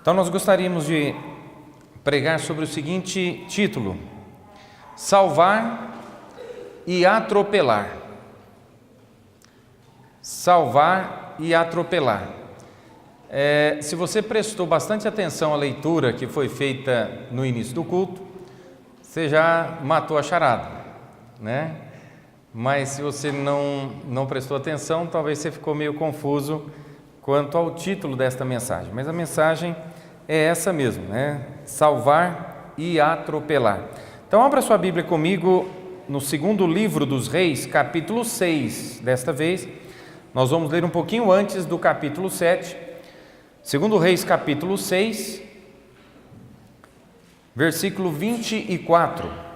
Então nós gostaríamos de pregar sobre o seguinte título: salvar e atropelar. Salvar e atropelar. Se você prestou bastante atenção à leitura que foi feita no início do culto, você já matou a charada, né? Mas se você não prestou atenção, talvez você ficou meio confuso quanto ao título desta mensagem. Mas a mensagem é essa mesmo, né? Salvar e atropelar. Então abra sua Bíblia comigo no segundo livro dos Reis, capítulo 6. Desta vez, nós vamos ler um pouquinho antes do capítulo 7. Segundo Reis, capítulo 6, versículo 24.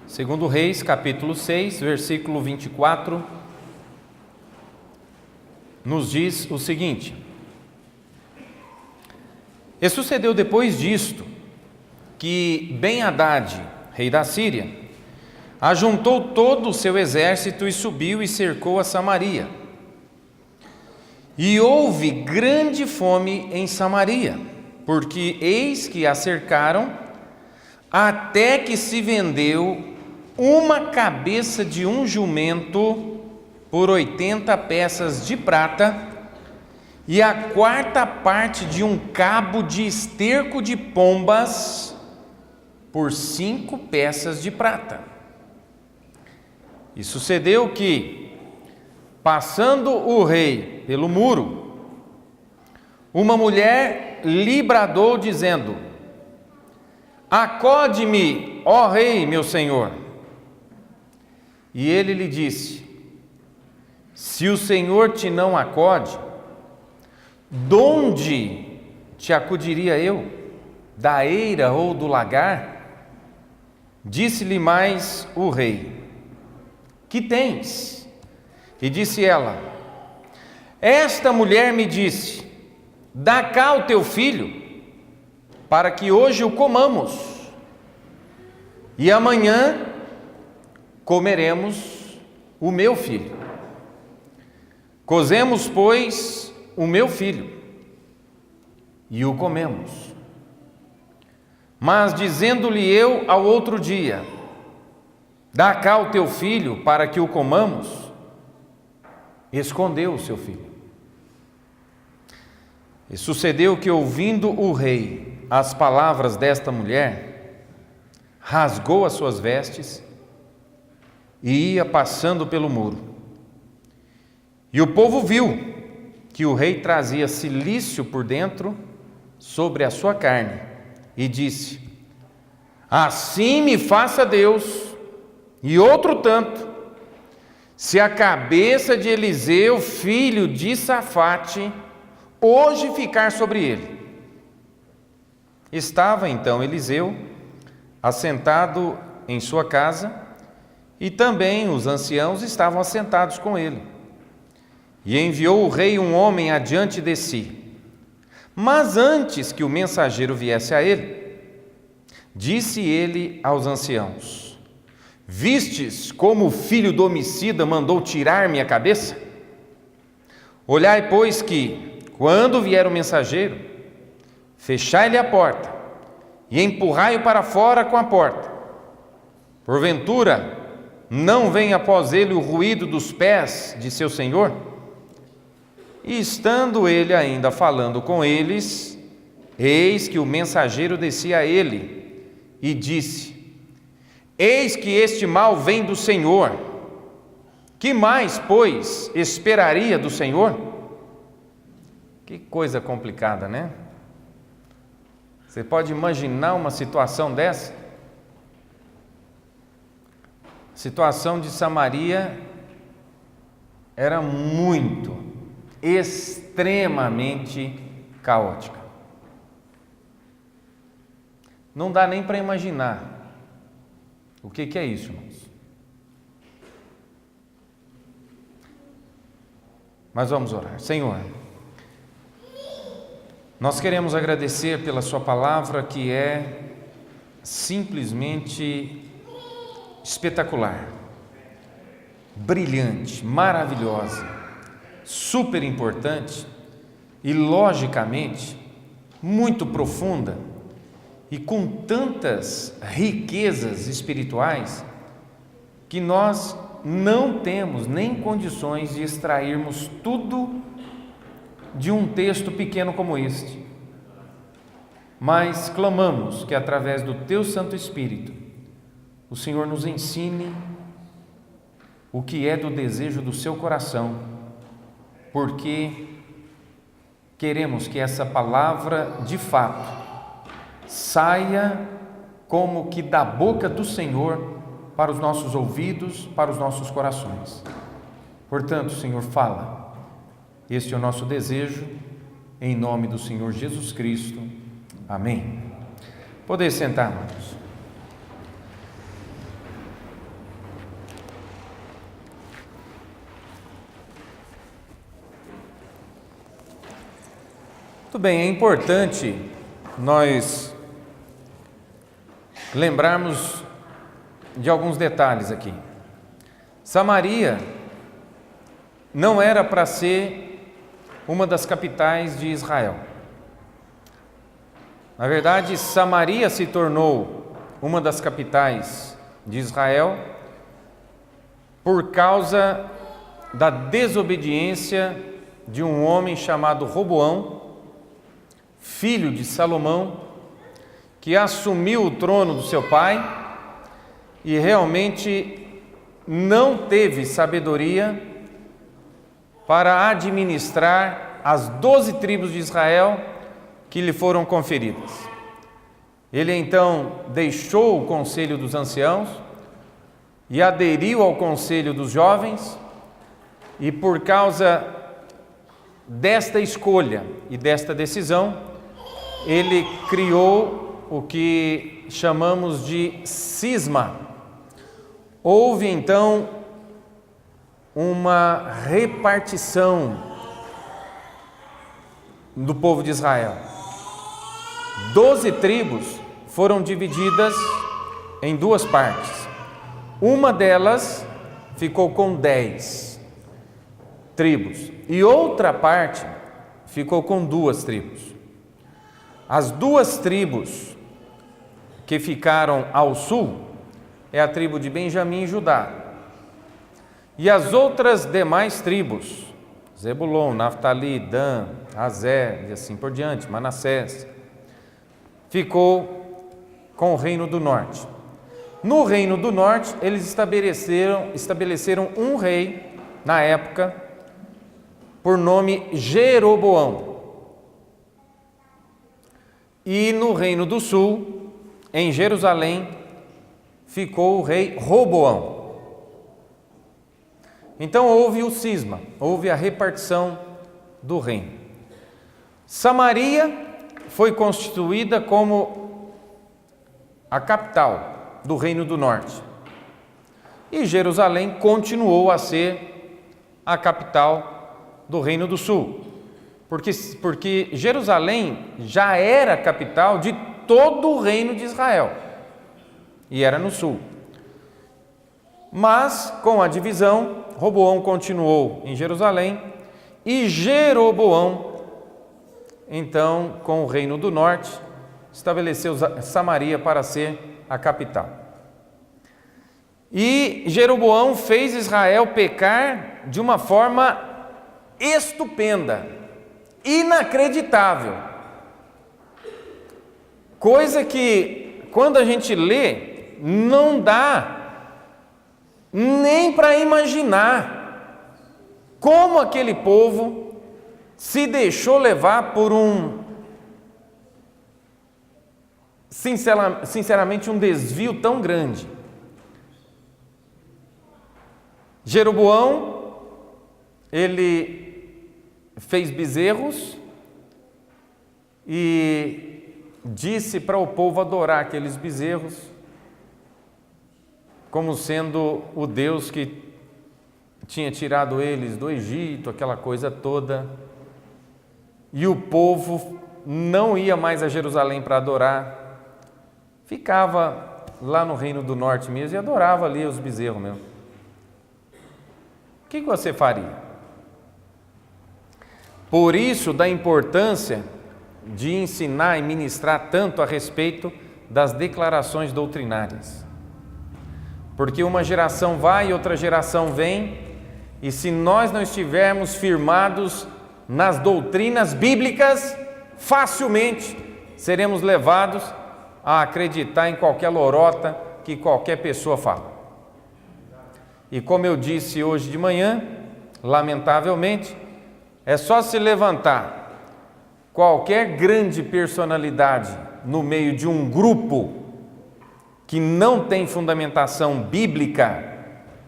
Segundo Reis, capítulo 6, versículo 24, nos diz o seguinte: E sucedeu depois disto, que Ben-Hadad, rei da Síria, ajuntou todo o seu exército e subiu e cercou a Samaria. E houve grande fome em Samaria, porque eis que a cercaram, até que se vendeu uma cabeça de um jumento por 80 peças de prata e a quarta parte de um cabo de esterco de pombas por 5 peças de prata. E sucedeu que, passando o rei pelo muro, uma mulher lhe bradou dizendo: Acode-me, ó rei, meu senhor. E ele lhe disse: Se o Senhor te não acode, donde te acudiria eu? Da eira ou do lagar? Disse-lhe mais o rei: Que tens? E disse ela: Esta mulher me disse: Dá cá o teu filho, para que hoje o comamos, e amanhã comeremos o meu filho. Cozemos, pois, o meu filho, e o comemos. Mas dizendo-lhe eu ao outro dia: Dá cá o teu filho para que o comamos, escondeu o seu filho. E sucedeu que, ouvindo o rei as palavras desta mulher, rasgou as suas vestes e ia passando pelo muro. E o povo viu que o rei trazia cilício por dentro sobre a sua carne, e disse: Assim me faça Deus, e outro tanto, se a cabeça de Eliseu, filho de Safate, hoje ficar sobre ele. Estava então Eliseu assentado em sua casa, e também os anciãos estavam assentados com ele. E enviou o rei um homem adiante de si. Mas antes que o mensageiro viesse a ele, disse ele aos anciãos: Vistes como o filho do homicida mandou tirar-me a cabeça? Olhai, pois, que, quando vier o mensageiro, fechai-lhe a porta e empurrai-o para fora com a porta. Porventura, não vem após ele o ruído dos pés de seu senhor? E estando ele ainda falando com eles, eis que o mensageiro descia a ele e disse: Eis que este mal vem do Senhor. Que mais, pois, esperaria do Senhor? Que coisa complicada, né? Você pode imaginar uma situação dessa? A situação de Samaria era extremamente caótica. Não dá nem para imaginar o que é isso, irmãos. Mas vamos orar. Senhor, nós queremos agradecer pela sua palavra, que é simplesmente espetacular, brilhante, maravilhosa, super importante e logicamente muito profunda e com tantas riquezas espirituais que nós não temos nem condições de extrairmos tudo de um texto pequeno como este. Mas clamamos que através do Teu Santo Espírito, o Senhor nos ensine o que é do desejo do Seu coração, porque queremos que essa palavra, de fato, saia como que da boca do Senhor para os nossos ouvidos, para os nossos corações. Portanto, Senhor, fala. Este é o nosso desejo, em nome do Senhor Jesus Cristo. Amém. Poder sentar, irmãos. Muito bem, é importante nós lembrarmos de alguns detalhes aqui. Samaria não era para ser uma das capitais de Israel. Na verdade, Samaria se tornou uma das capitais de Israel por causa da desobediência de um homem chamado Roboão, filho de Salomão, que assumiu o trono do seu pai e realmente não teve sabedoria para administrar as 12 tribos de Israel que lhe foram conferidas. Ele então deixou o conselho dos anciãos e aderiu ao conselho dos jovens, e por causa desta escolha e desta decisão, ele criou o que chamamos de cisma. Houve então uma repartição do povo de Israel. 12 tribos foram divididas em duas partes. Uma delas ficou com 10 tribos e outra parte ficou com 2 tribos. As 2 tribos que ficaram ao sul é a tribo de Benjamim e Judá. E as outras demais tribos, Zebulon, Naftali, Dan, Aser e assim por diante, Manassés, ficou com o reino do norte. No reino do norte, eles estabeleceram um rei, na época, por nome Jeroboão. E no reino do sul, em Jerusalém, ficou o rei Roboão. Então houve o cisma, houve a repartição do reino. Samaria foi constituída como a capital do reino do norte. E Jerusalém continuou a ser a capital do reino do sul. Porque Jerusalém já era a capital de todo o reino de Israel. E era no sul. Mas, com a divisão, Roboão continuou em Jerusalém e Jeroboão, então, com o reino do norte, estabeleceu Samaria para ser a capital. E Jeroboão fez Israel pecar de uma forma estupenda, inacreditável. Coisa que, quando a gente lê, não dá nem para imaginar como aquele povo se deixou levar por sinceramente, um desvio tão grande. Jeroboão, ele fez bezerros e disse para o povo adorar aqueles bezerros como sendo o Deus que tinha tirado eles do Egito, aquela coisa toda. E o povo não ia mais a Jerusalém para adorar, ficava lá no Reino do Norte mesmo e adorava ali os bezerros mesmo. O que você faria? Por isso, da importância de ensinar e ministrar tanto a respeito das declarações doutrinárias. Porque uma geração vai e outra geração vem, e se nós não estivermos firmados nas doutrinas bíblicas, facilmente seremos levados a acreditar em qualquer lorota que qualquer pessoa fala. E como eu disse hoje de manhã, lamentavelmente, é só se levantar qualquer grande personalidade no meio de um grupo que não tem fundamentação bíblica,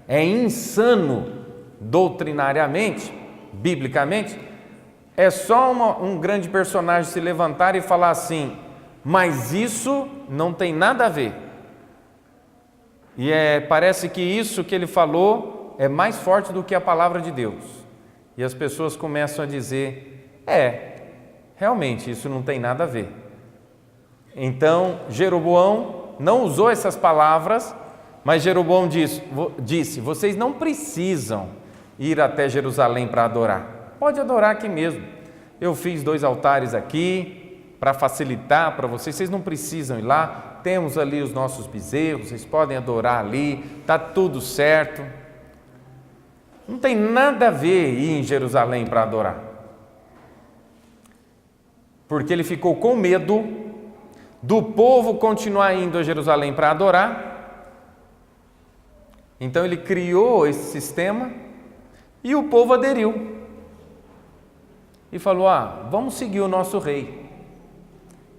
é insano doutrinariamente, biblicamente, é só um grande personagem se levantar e falar assim, mas isso não tem nada a ver. E parece que isso que ele falou é mais forte do que a palavra de Deus. E as pessoas começam a dizer, realmente isso não tem nada a ver. Então, Jeroboão não usou essas palavras, mas Jeroboão disse, vocês não precisam ir até Jerusalém para adorar. Pode adorar aqui mesmo. Eu fiz 2 altares aqui para facilitar para vocês não precisam ir lá. Temos ali os nossos bezerros, vocês podem adorar ali, está tudo certo. Não tem nada a ver ir em Jerusalém para adorar. Porque ele ficou com medo do povo continuar indo a Jerusalém para adorar. Então ele criou esse sistema e o povo aderiu. E falou, vamos seguir o nosso rei.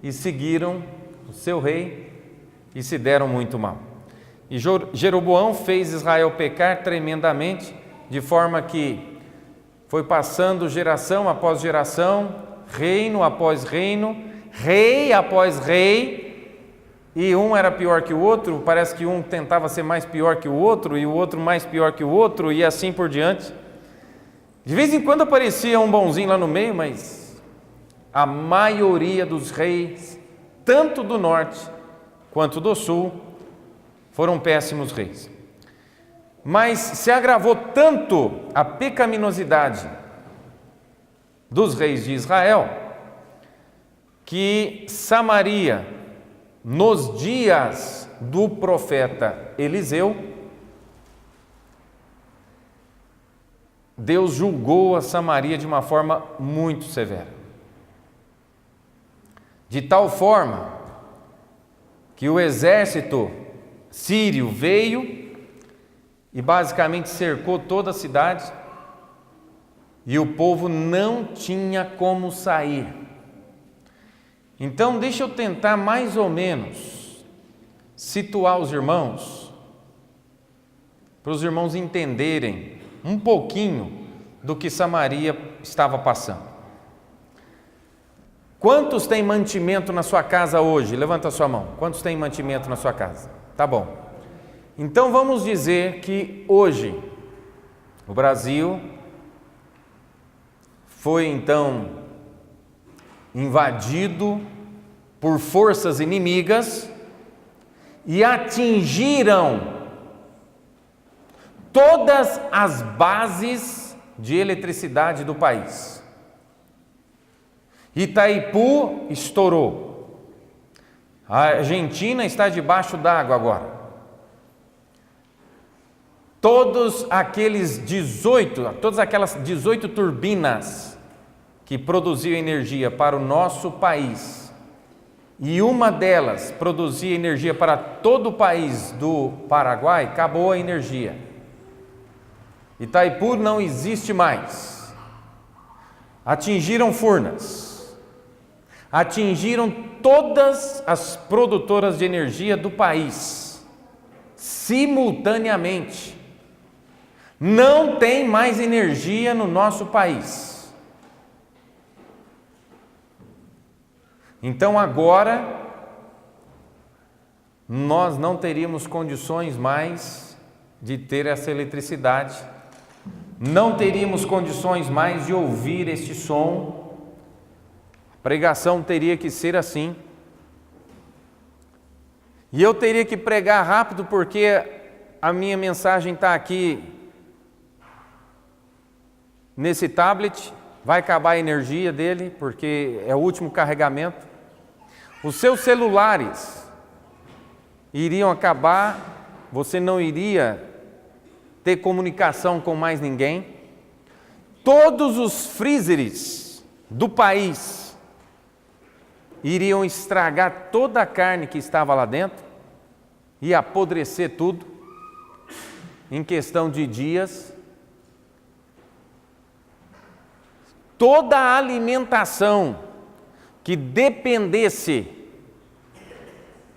E seguiram o seu rei e se deram muito mal. E Jeroboão fez Israel pecar tremendamente, de forma que foi passando geração após geração, reino após reino, rei após rei, e um era pior que o outro, parece que um tentava ser mais pior que o outro, e o outro mais pior que o outro, e assim por diante. De vez em quando aparecia um bonzinho lá no meio, mas a maioria dos reis, tanto do norte quanto do sul, foram péssimos reis. Mas se agravou tanto a pecaminosidade dos reis de Israel, que Samaria, nos dias do profeta Eliseu, Deus julgou a Samaria de uma forma muito severa. De tal forma que o exército sírio veio e basicamente cercou toda a cidade e o povo não tinha como sair. Então, deixa eu tentar mais ou menos situar os irmãos, para os irmãos entenderem um pouquinho do que Samaria estava passando. Quantos têm mantimento na sua casa hoje? Levanta a sua mão. Quantos têm mantimento na sua casa? Tá bom. Então vamos dizer que hoje o Brasil foi então invadido por forças inimigas e atingiram todas as bases de eletricidade do país. Itaipu estourou. A Argentina está debaixo d'água agora. Todas aquelas 18 turbinas que produziam energia para o nosso país, e uma delas produzia energia para todo o país do Paraguai, acabou a energia. Itaipu não existe mais. Atingiram Furnas. Atingiram todas as produtoras de energia do país, simultaneamente. Não tem mais energia no nosso país. Então agora, nós não teríamos condições mais de ter essa eletricidade, não teríamos condições mais de ouvir este som. Pregação teria que ser assim. E eu teria que pregar rápido porque a minha mensagem está aqui nesse tablet, vai acabar a energia dele porque é o último carregamento. Os seus celulares iriam acabar, você não iria ter comunicação com mais ninguém. Todos os freezers do país iriam estragar toda a carne que estava lá dentro e apodrecer tudo em questão de dias. Toda a alimentação que dependesse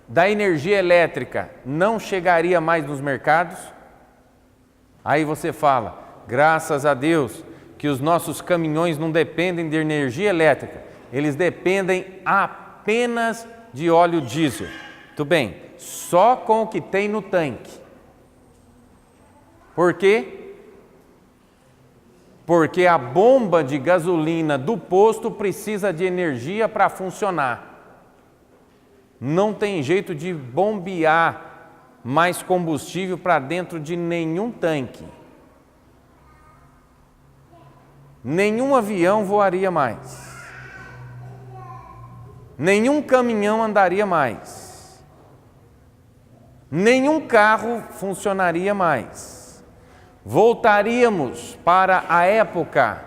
da energia elétrica não chegaria mais nos mercados. Aí você fala, graças a Deus que os nossos caminhões não dependem de energia elétrica, eles dependem apenas de óleo diesel. Tudo bem, só com o que tem no tanque. Por quê? Porque a bomba de gasolina do posto precisa de energia para funcionar. Não tem jeito de bombear mais combustível para dentro de nenhum tanque. Nenhum avião voaria mais. Nenhum caminhão andaria mais. Nenhum carro funcionaria mais. Voltaríamos para a época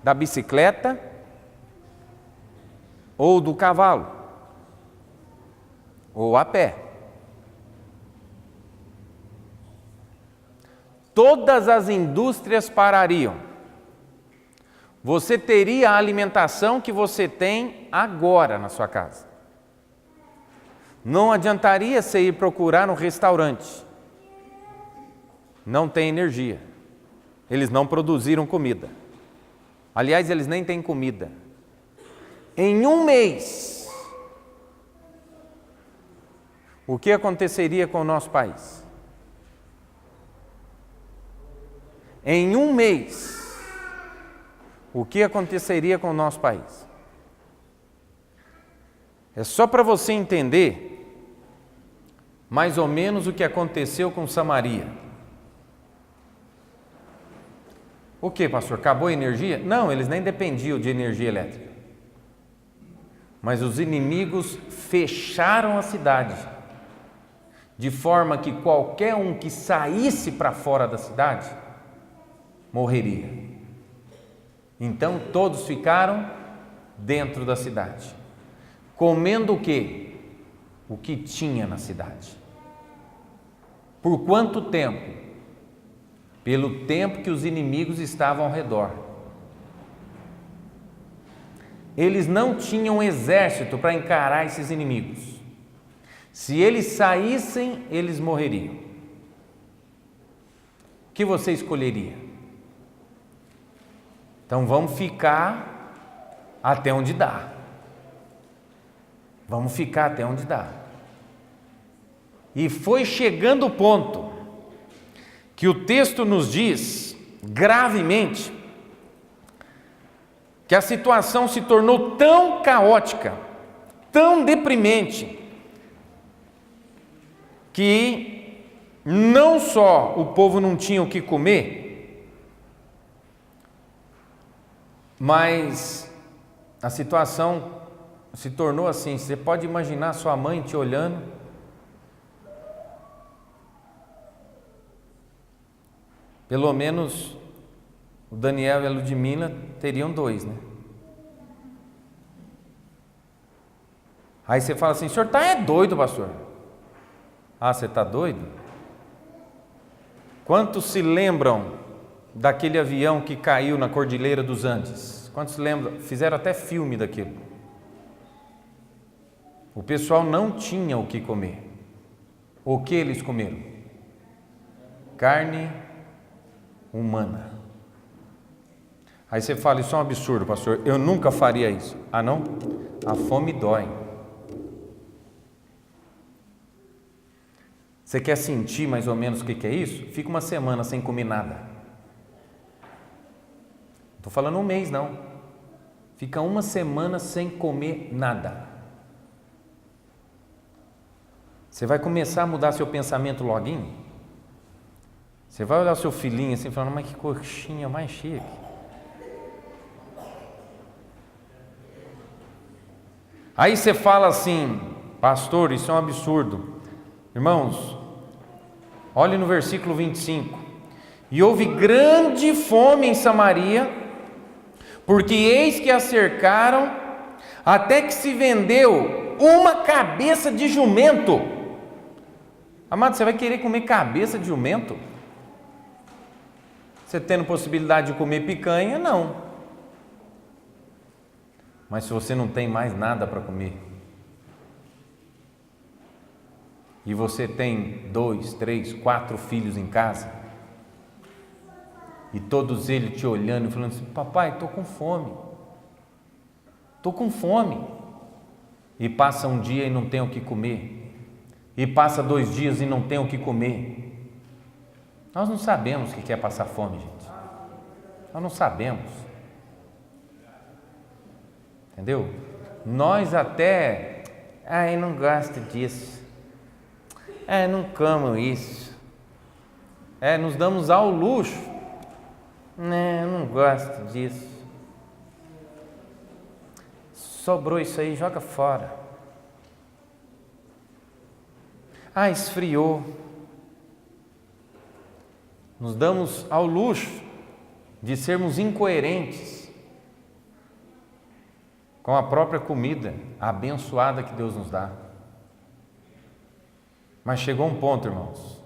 da bicicleta ou do cavalo, ou a pé. Todas as indústrias parariam. Você teria a alimentação que você tem agora na sua casa. Não adiantaria você ir procurar um restaurante. Não tem energia. Eles não produziram comida. Aliás, eles nem têm comida. Em um mês, o que aconteceria com o nosso país? Em um mês, o que aconteceria com o nosso país? É só para você entender mais ou menos o que aconteceu com Samaria. O que, pastor? Acabou a energia? Não, eles nem dependiam de energia elétrica. Mas os inimigos fecharam a cidade, de forma que qualquer um que saísse para fora da cidade morreria. Então todos ficaram dentro da cidade, comendo o quê? O que tinha na cidade. Por quanto tempo? Pelo tempo que os inimigos estavam ao redor. Eles não tinham exército para encarar esses inimigos. Se eles saíssem, eles morreriam. O que você escolheria? Então vamos ficar até onde dá. Vamos ficar até onde dá. E foi chegando o ponto que o texto nos diz, gravemente, que a situação se tornou tão caótica, tão deprimente, que não só o povo não tinha o que comer, mas a situação se tornou assim. Você pode imaginar sua mãe te olhando, pelo menos o Daniel e a Ludmila teriam 2, né? Aí você fala assim, o senhor está doido, pastor? Ah, você está doido? Quantos se lembram daquele avião que caiu na Cordilheira dos Andes? Quantos se lembram? Fizeram até filme daquilo. O pessoal não tinha o que comer. O que eles comeram? Carne humana. Aí você fala, isso é um absurdo, pastor, eu nunca faria isso. Ah, não? A fome dói. Você quer sentir mais ou menos o que é isso? Fica uma semana sem comer nada. Não estou falando um mês, não. Fica uma semana sem comer nada. Você vai começar a mudar seu pensamento loguinho? Você vai olhar o seu filhinho assim, falando, mas que coxinha mais chique. Aí você fala assim, pastor, isso é um absurdo. Irmãos, olhe no versículo 25. E houve grande fome em Samaria, porque eis que a cercaram, até que se vendeu uma cabeça de jumento. Amado, você vai querer comer cabeça de jumento? Você tendo possibilidade de comer picanha? Não. Mas se você não tem mais nada para comer, e você tem 2, 3, 4 filhos em casa, e todos eles te olhando e falando assim, papai, estou com fome, e passa um dia e não tem o que comer, e passa 2 dias e não tem o que comer. Nós não sabemos o que é passar fome, gente. Nós não sabemos. Entendeu? Nós até, eu não gosto disso, não como isso, nos damos ao luxo, eu não gosto disso, sobrou isso aí, joga fora, esfriou. Nos damos ao luxo de sermos incoerentes com a própria comida abençoada que Deus nos dá. Mas chegou um ponto, irmãos,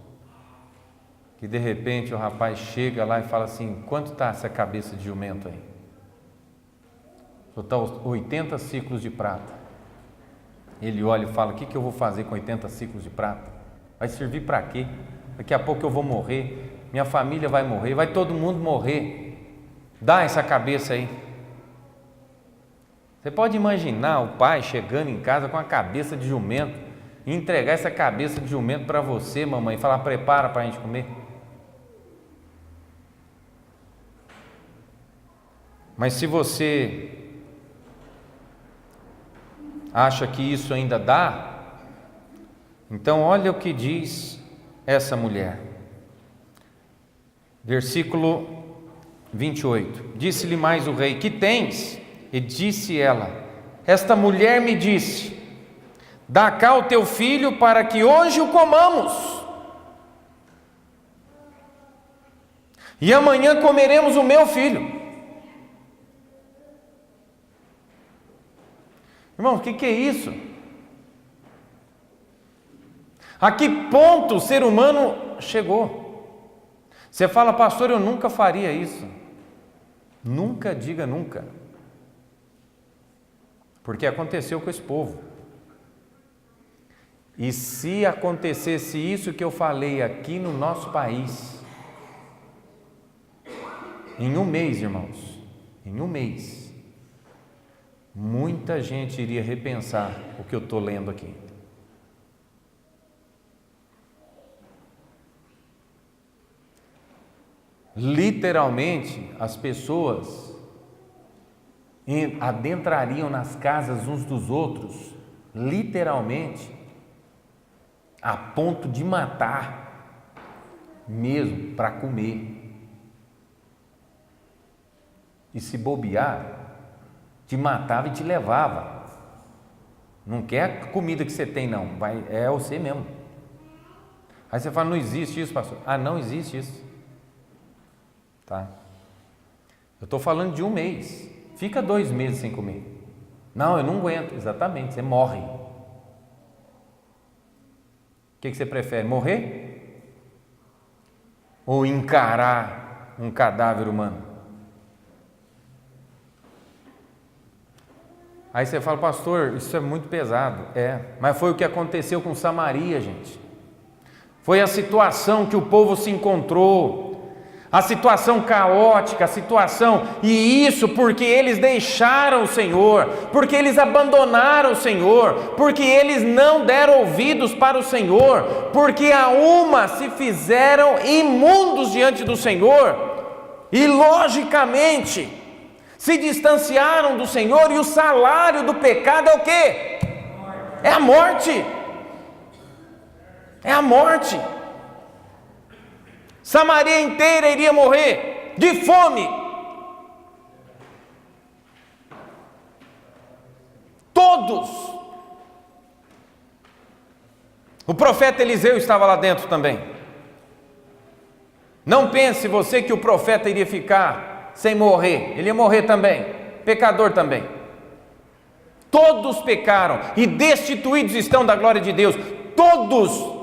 que de repente o rapaz chega lá e fala assim, quanto está essa cabeça de jumento aí? Está 80 ciclos de prata. Ele olha e fala, o que eu vou fazer com 80 ciclos de prata? Vai servir para quê? Daqui a pouco eu vou morrer, minha família vai morrer, vai todo mundo morrer. Dá essa cabeça aí. Você pode imaginar o pai chegando em casa com a cabeça de jumento e entregar essa cabeça de jumento para você, mamãe, e falar, prepara para a gente comer? Mas se você acha que isso ainda dá, então olha o que diz essa mulher. Versículo 28. Disse-lhe mais o rei, que tens? E disse ela, esta mulher me disse, dá cá o teu filho para que hoje o comamos, e amanhã comeremos o meu filho. Irmão, o que é isso? A que ponto o ser humano chegou? Você fala, pastor, eu nunca faria isso. Nunca diga nunca. Porque aconteceu com esse povo. E se acontecesse isso que eu falei aqui no nosso país, em um mês, irmãos, em um mês, muita gente iria repensar o que eu estou lendo aqui. Literalmente, as pessoas adentrariam nas casas uns dos outros, literalmente, a ponto de matar mesmo para comer. E se bobear, te matava e te levava. Não quer a comida que você tem, não, é você mesmo. Aí você fala, não existe isso, pastor. Não existe isso. Tá? Eu estou falando de um mês. Fica 2 meses sem comer. Não, eu não aguento. Exatamente, você morre. O que você prefere, morrer? Ou encarar um cadáver humano? Aí você fala, pastor, isso é muito pesado. Mas foi o que aconteceu com Samaria, gente. Foi a situação que o povo se encontrou. A situação caótica, a situação, e isso porque eles deixaram o Senhor, porque eles abandonaram o Senhor, porque eles não deram ouvidos para o Senhor, porque a uma se fizeram imundos diante do Senhor, e logicamente se distanciaram do Senhor, e o salário do pecado é o quê? É a morte. É a morte. Samaria inteira iria morrer de fome. Todos. O profeta Eliseu estava lá dentro também. Não pense você que o profeta iria ficar sem morrer. Ele ia morrer também. Pecador também. Todos pecaram e destituídos estão da glória de Deus. Todos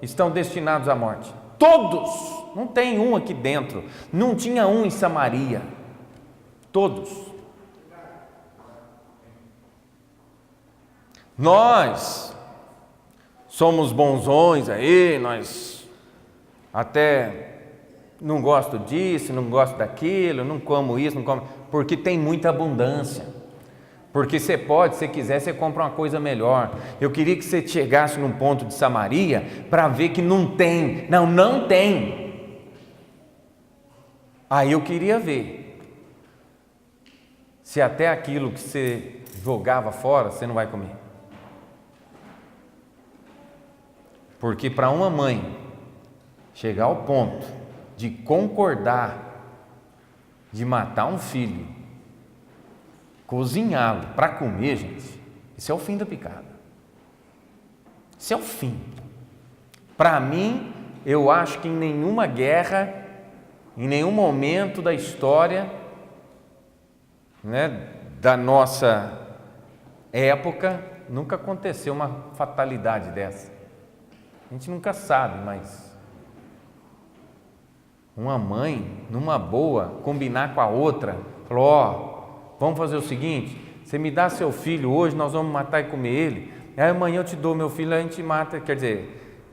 estão destinados à morte. Todos. Não tem um aqui dentro. Não tinha um em Samaria. Todos. Nós somos bonzões aí, nós até não gosto disso, não gosto daquilo, não como isso, não como, porque tem muita abundância. Porque você pode, se quiser, você compra uma coisa melhor. Eu queria que você chegasse num ponto de Samaria para ver que não tem. Não tem. Aí eu queria ver se até aquilo que você jogava fora, você não vai comer. Porque para uma mãe chegar ao ponto de concordar de matar um filho, cozinhá-lo para comer, gente, isso é o fim da picada. Isso é o fim. Para mim, eu acho que em nenhuma guerra, em nenhum momento da história, né, da nossa época, nunca aconteceu uma fatalidade dessa. A gente nunca sabe, mas uma mãe, numa boa, combinar com a outra, falou, vamos fazer o seguinte, você me dá seu filho hoje, nós vamos matar e comer ele, aí amanhã eu te dou meu filho, a gente mata, quer dizer,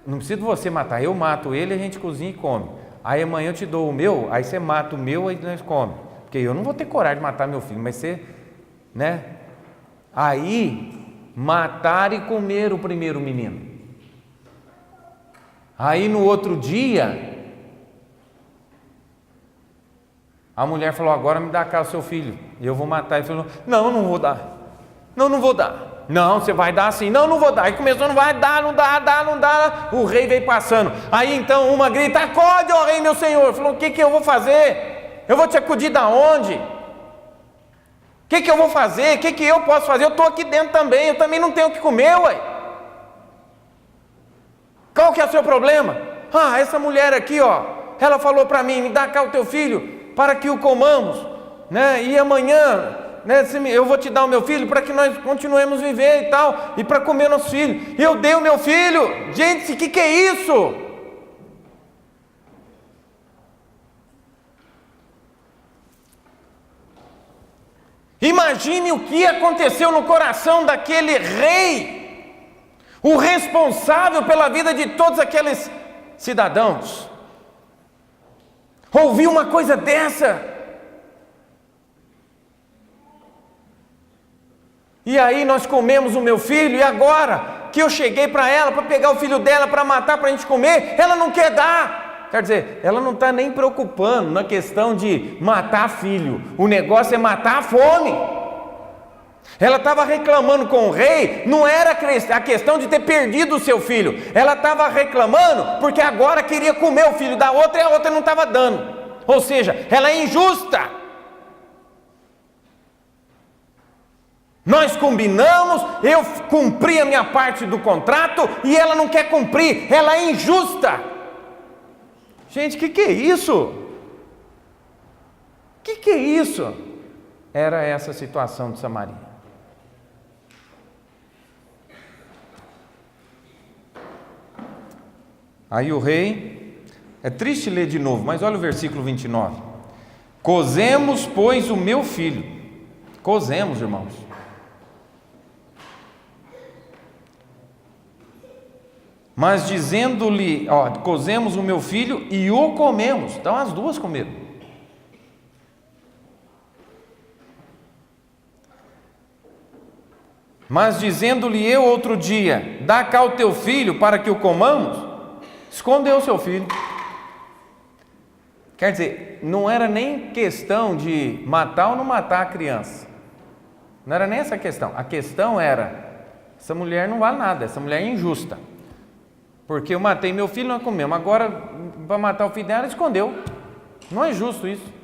não precisa de você matar, eu mato ele, a gente cozinha e come, aí amanhã eu te dou o meu, aí você mata o meu, aí nós come, porque eu não vou ter coragem de matar meu filho, mas você, né, aí matar e comer o primeiro menino. Aí no outro dia, a mulher falou, agora me dá cá o seu filho, e eu vou matar. Ele falou, não vou dar, não vou dar, não, você vai dar sim, não vou dar. Aí começou, não vai dar, não dá, o rei veio passando, aí então uma grita, acorde, ó rei meu senhor. Falou, o que eu vou fazer? Eu vou te acudir da onde? O que eu vou fazer? O que eu posso fazer? Eu estou aqui dentro também, eu também não tenho o que comer, ué. Qual que é o seu problema? Essa mulher aqui, ó, ela falou para mim, me dá cá o teu filho, para que o comamos, né? E amanhã, né, eu vou te dar o meu filho para que nós continuemos a viver e tal, e para comer nosso filho. Eu dei o meu filho. Gente, o que é isso? Imagine o que aconteceu no coração daquele rei, o responsável pela vida de todos aqueles cidadãos. Ouvir uma coisa dessa. E aí nós comemos o meu filho, e agora que eu cheguei para ela, para pegar o filho dela, para matar, para a gente comer, ela não quer dar. Quer dizer, ela não está nem preocupando na questão de matar filho. O negócio é matar a fome. Ela estava reclamando com o rei, não era a questão de ter perdido o seu filho, ela estava reclamando porque agora queria comer o filho da outra e a outra não estava dando, ou seja, ela é injusta. Nós combinamos, eu cumpri a minha parte do contrato e ela não quer cumprir, ela é injusta. Gente, o que é isso? O que é isso? Era essa situação de Samaria. Aí o rei, é triste ler de novo, mas olha o versículo 29. Cozemos, pois, o meu filho. Cozemos, irmãos. Mas dizendo-lhe, cozemos o meu filho e o comemos. Então as duas comeram. Mas dizendo-lhe eu outro dia, dá cá o teu filho para que o comamos, escondeu o seu filho. Quer dizer, não era nem questão de matar ou não matar a criança. Não era nem essa questão. A questão era, essa mulher não vale nada, essa mulher é injusta. Porque eu matei meu filho, nós comemos. Agora, para matar o filho dela, ela escondeu. Não é justo isso.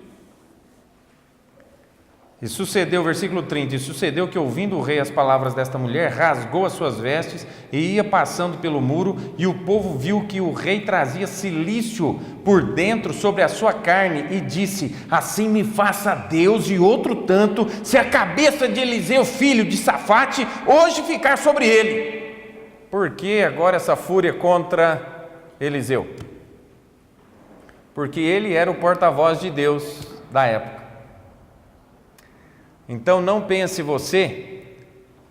E sucedeu, versículo 30, e sucedeu que, ouvindo o rei as palavras desta mulher, rasgou as suas vestes e ia passando pelo muro, e o povo viu que o rei trazia cilício por dentro sobre a sua carne, e disse: assim me faça Deus e outro tanto, se a cabeça de Eliseu, filho de Safate, hoje ficar sobre ele. Por que agora essa fúria contra Eliseu? Porque ele era o porta-voz de Deus da época. Então não pense você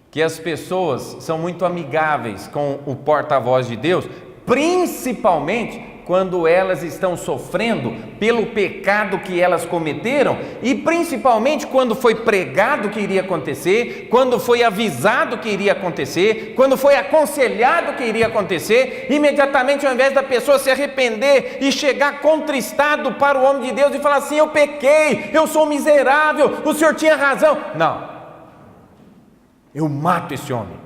que as pessoas são muito amigáveis com o porta-voz de Deus, principalmente quando elas estão sofrendo pelo pecado que elas cometeram, e principalmente quando foi pregado que iria acontecer, quando foi avisado que iria acontecer, quando foi aconselhado que iria acontecer, imediatamente, ao invés da pessoa se arrepender e chegar contristado para o homem de Deus e falar assim: eu pequei, eu sou miserável, o Senhor tinha razão. Não, eu mato esse homem,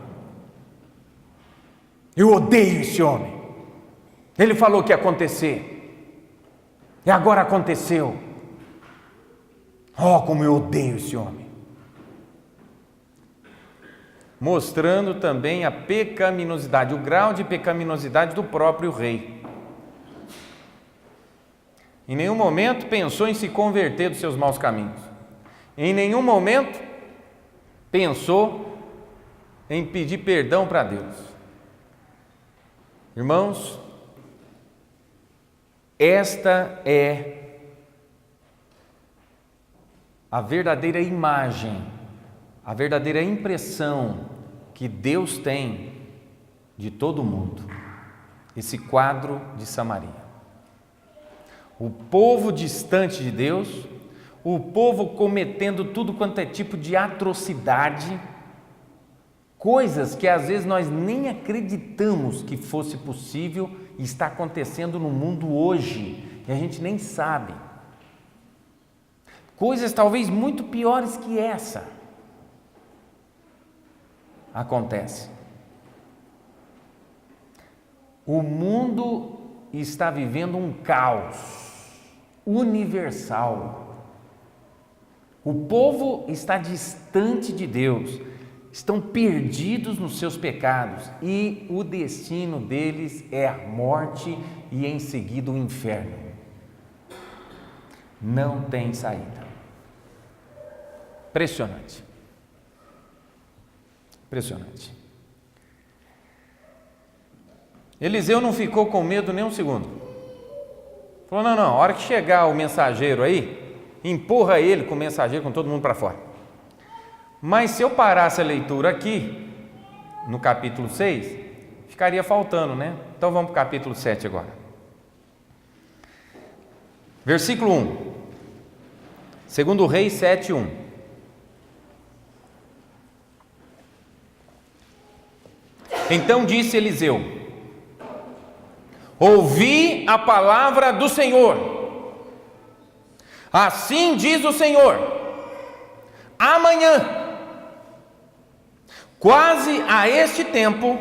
eu odeio esse homem. Ele falou que ia acontecer, e agora aconteceu. Oh, como eu odeio esse homem. Mostrando também a pecaminosidade, o grau de pecaminosidade do próprio rei. Em nenhum momento pensou em se converter dos seus maus caminhos. Em nenhum momento pensou em pedir perdão para Deus. Irmãos, esta é a verdadeira imagem, a verdadeira impressão que Deus tem de todo mundo. Esse quadro de Samaria. O povo distante de Deus, o povo cometendo tudo quanto é tipo de atrocidade, coisas que às vezes nós nem acreditamos que fosse possível e está acontecendo no mundo hoje, e a gente nem sabe. Coisas talvez muito piores que essa acontecem. O mundo está vivendo um caos universal. O povo está distante de Deus, estão perdidos nos seus pecados, e o destino deles é a morte e em seguida o inferno. Não tem saída. Impressionante. Impressionante. Eliseu não ficou com medo nem um segundo. Falou: não, a hora que chegar o mensageiro aí, empurra ele com o mensageiro, com todo mundo para fora. Mas se eu parasse a leitura aqui, no capítulo 6, ficaria faltando, né? Então vamos para o capítulo 7 agora. Versículo 1. Segundo Reis 7, 1. Então disse Eliseu: ouvi a palavra do Senhor. Assim diz o Senhor: amanhã, quase a este tempo,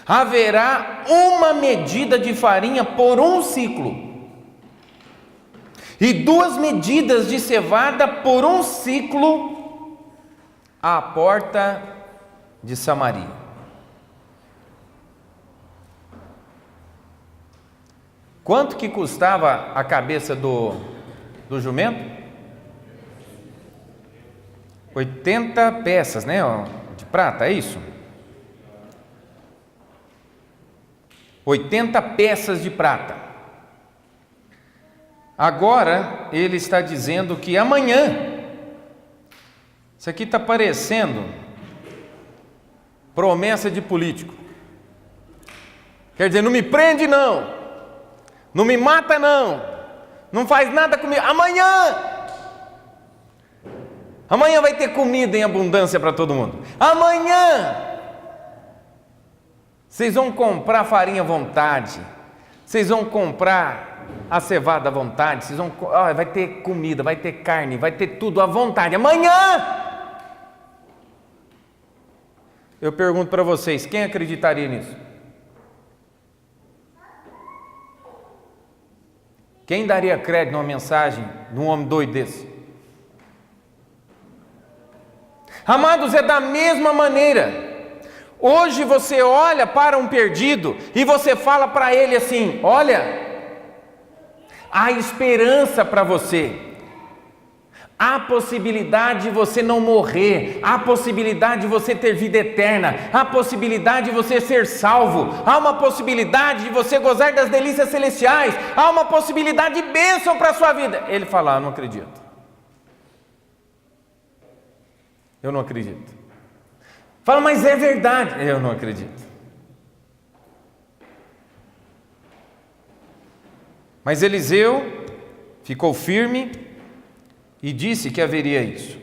haverá uma medida de farinha por um ciclo, e 2 medidas de cevada por um ciclo, à porta de Samaria. Quanto que custava a cabeça do jumento? 80 peças, né, de prata, é isso? 80 peças de prata. Agora ele está dizendo que amanhã, isso aqui está parecendo promessa de político. Quer dizer, não me prende não me mata não faz nada comigo, amanhã vai ter comida em abundância para todo mundo. Amanhã vocês vão comprar farinha à vontade, vocês vão comprar a cevada à vontade, vai ter comida, vai ter carne, vai ter tudo à vontade. Amanhã! Eu pergunto para vocês, quem acreditaria nisso? Quem daria crédito numa mensagem de um homem doido desse? Amados, é da mesma maneira. Hoje você olha para um perdido e você fala para ele assim: olha, há esperança para você. Há possibilidade de você não morrer, há possibilidade de você ter vida eterna, há possibilidade de você ser salvo, há uma possibilidade de você gozar das delícias celestiais, há uma possibilidade de bênção para a sua vida. Ele fala: eu não acredito. Eu não acredito. Fala: mas é verdade. Eu não acredito. Mas Eliseu ficou firme e disse que haveria isso.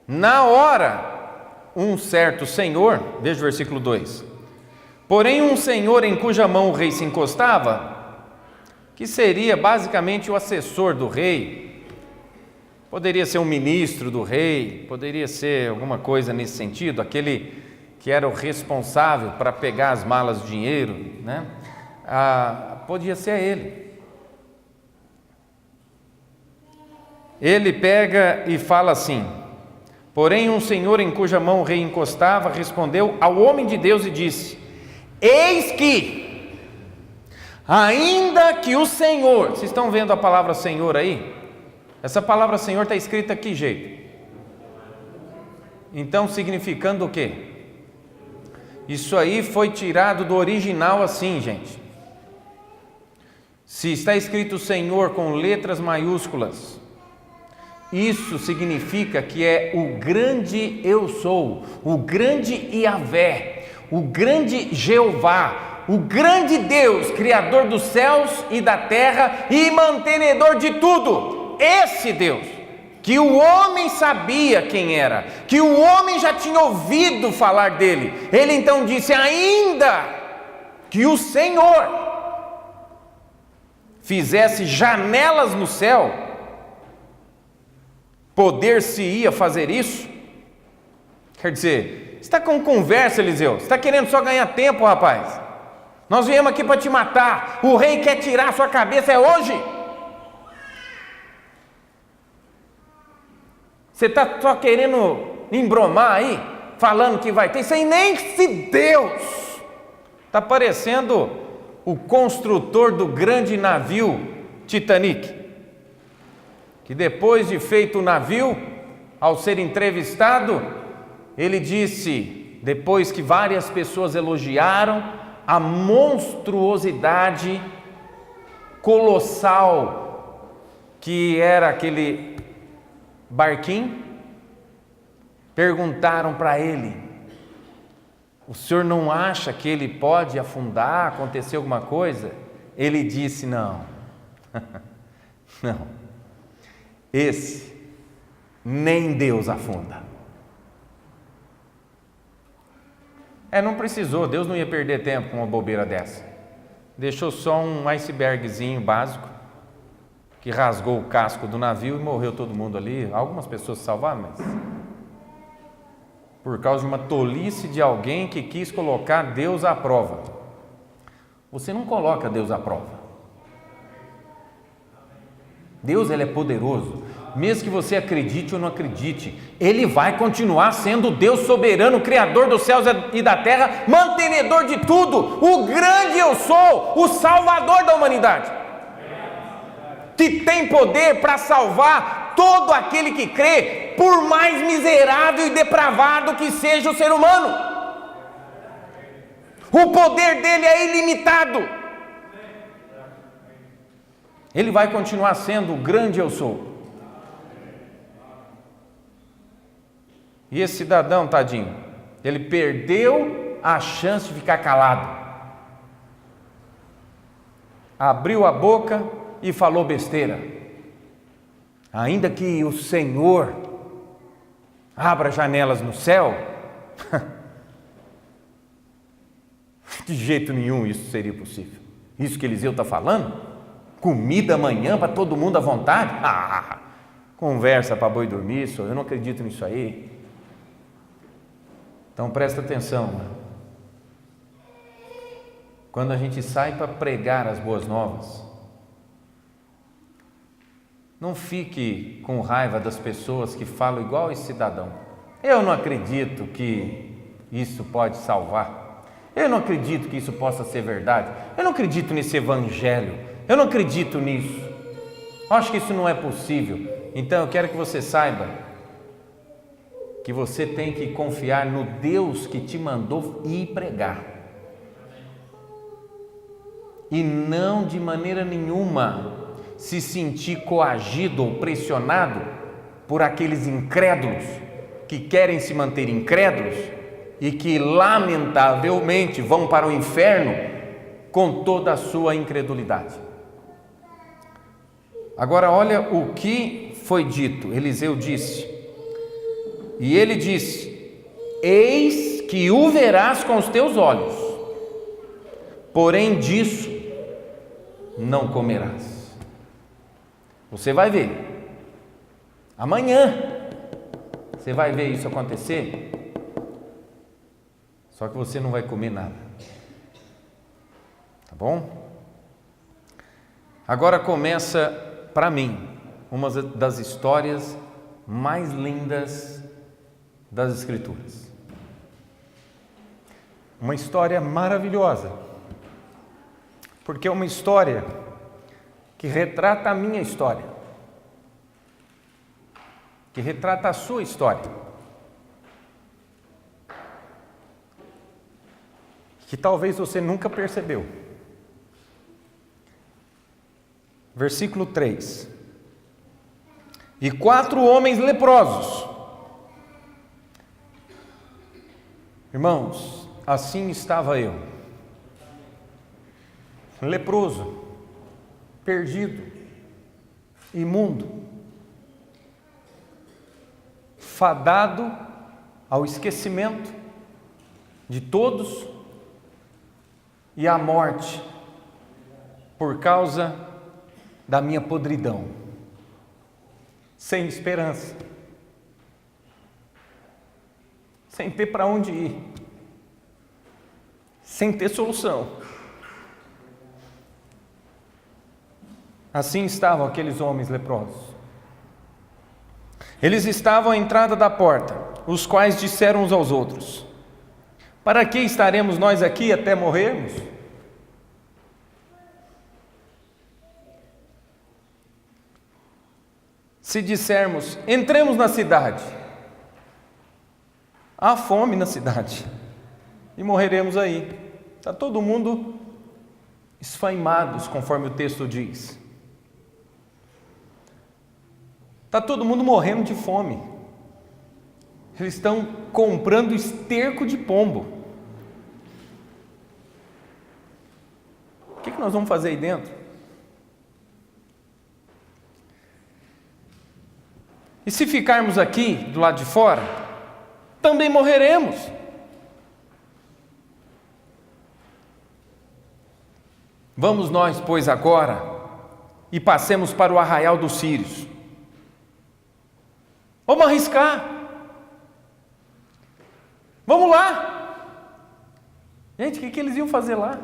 Na hora, um certo senhor, veja o versículo 2: porém um senhor em cuja mão o rei se encostava, que seria basicamente o assessor do rei, poderia ser um ministro do rei, poderia ser alguma coisa nesse sentido, aquele que era o responsável para pegar as malas de dinheiro, né? Podia ser ele. Ele pega e fala assim: porém um senhor em cuja mão o rei encostava respondeu ao homem de Deus e disse: eis que, ainda que o Senhor, vocês estão vendo a palavra Senhor aí? Essa palavra Senhor está escrita que jeito? Então significando o quê? Isso aí foi tirado do original assim, gente. Se está escrito Senhor com letras maiúsculas, isso significa que é o grande eu sou, o grande Yahvé, o grande Jeová, o grande Deus, Criador dos céus e da terra e mantenedor de tudo. Esse Deus, que o homem sabia quem era, que o homem já tinha ouvido falar dele. Ele então disse: ainda que o Senhor fizesse janelas no céu, poder-se-ia fazer isso? Quer dizer, você está com conversa, Eliseu, você está querendo só ganhar tempo, rapaz. Nós viemos aqui para te matar, o rei quer tirar a sua cabeça, é hoje. Você está só querendo embromar aí, falando que vai ter, isso aí nem se Deus. Está parecendo o construtor do grande navio Titanic, que depois de feito o navio, ao ser entrevistado, ele disse, depois que várias pessoas elogiaram a monstruosidade colossal que era aquele barquinho, perguntaram para ele: o senhor não acha que ele pode afundar, acontecer alguma coisa? Ele disse: não, não. Esse nem Deus afunda. Não precisou, Deus não ia perder tempo com uma bobeira dessa. Deixou só um icebergzinho básico, que rasgou o casco do navio e morreu todo mundo ali. Algumas pessoas se salvaram, mas por causa de uma tolice de alguém que quis colocar Deus à prova. Você não coloca Deus à prova. Deus, ele é poderoso, mesmo que você acredite ou não acredite, ele vai continuar sendo Deus soberano, Criador dos céus e da terra, mantenedor de tudo, o grande eu sou, o Salvador da humanidade, que tem poder para salvar todo aquele que crê, por mais miserável e depravado que seja o ser humano. O poder dele é ilimitado. Ele vai continuar sendo o grande eu sou. E esse cidadão, tadinho, ele perdeu a chance de ficar calado. Abriu a boca e falou besteira. Ainda que o Senhor abra janelas no céu, de jeito nenhum isso seria possível. Isso que Eliseu está falando? Comida amanhã para todo mundo à vontade? Conversa para boi dormir, eu não acredito nisso aí. Então presta atenção, quando a gente sai para pregar as boas novas, Não fique com raiva das pessoas que falam igual esse cidadão. Eu não acredito que isso pode salvar. Eu não acredito que isso possa ser verdade. Eu não acredito nesse evangelho. Eu não acredito nisso. Eu acho que isso não é possível. Então eu quero que você saiba que você tem que confiar no Deus que te mandou ir pregar. E não de maneira nenhuma se sentir coagido ou pressionado por aqueles incrédulos que querem se manter incrédulos e que lamentavelmente vão para o inferno com toda a sua incredulidade. Agora olha o que foi dito. Eliseu disse, e ele disse: eis que o verás com os teus olhos, porém disso não comerás. Você vai ver, amanhã você vai ver isso acontecer, só que você não vai comer nada, tá bom? Agora começa, para mim, uma das histórias mais lindas das Escrituras. Uma história maravilhosa, porque é uma história que retrata a minha história, que retrata a sua história, que talvez você nunca percebeu. Versículo 3: e 4 homens leprosos. Irmãos, assim estava eu, leproso, perdido, imundo, fadado ao esquecimento de todos e à morte por causa da minha podridão, sem esperança, sem ter para onde ir, sem ter solução. Assim estavam aqueles homens leprosos. Eles estavam à entrada da porta, os quais disseram uns aos outros: para que estaremos nós aqui até morrermos? Se dissermos, entremos na cidade, há fome na cidade, e morreremos aí. Está todo mundo esfaimados, conforme o texto diz. Está todo mundo morrendo de fome. Eles estão comprando esterco de pombo. O que nós vamos fazer aí dentro? E se ficarmos aqui, do lado de fora, também morreremos. Vamos nós, pois, agora, e passemos para o arraial dos sírios. Vamos arriscar. Vamos lá. Gente, o que eles iam fazer lá?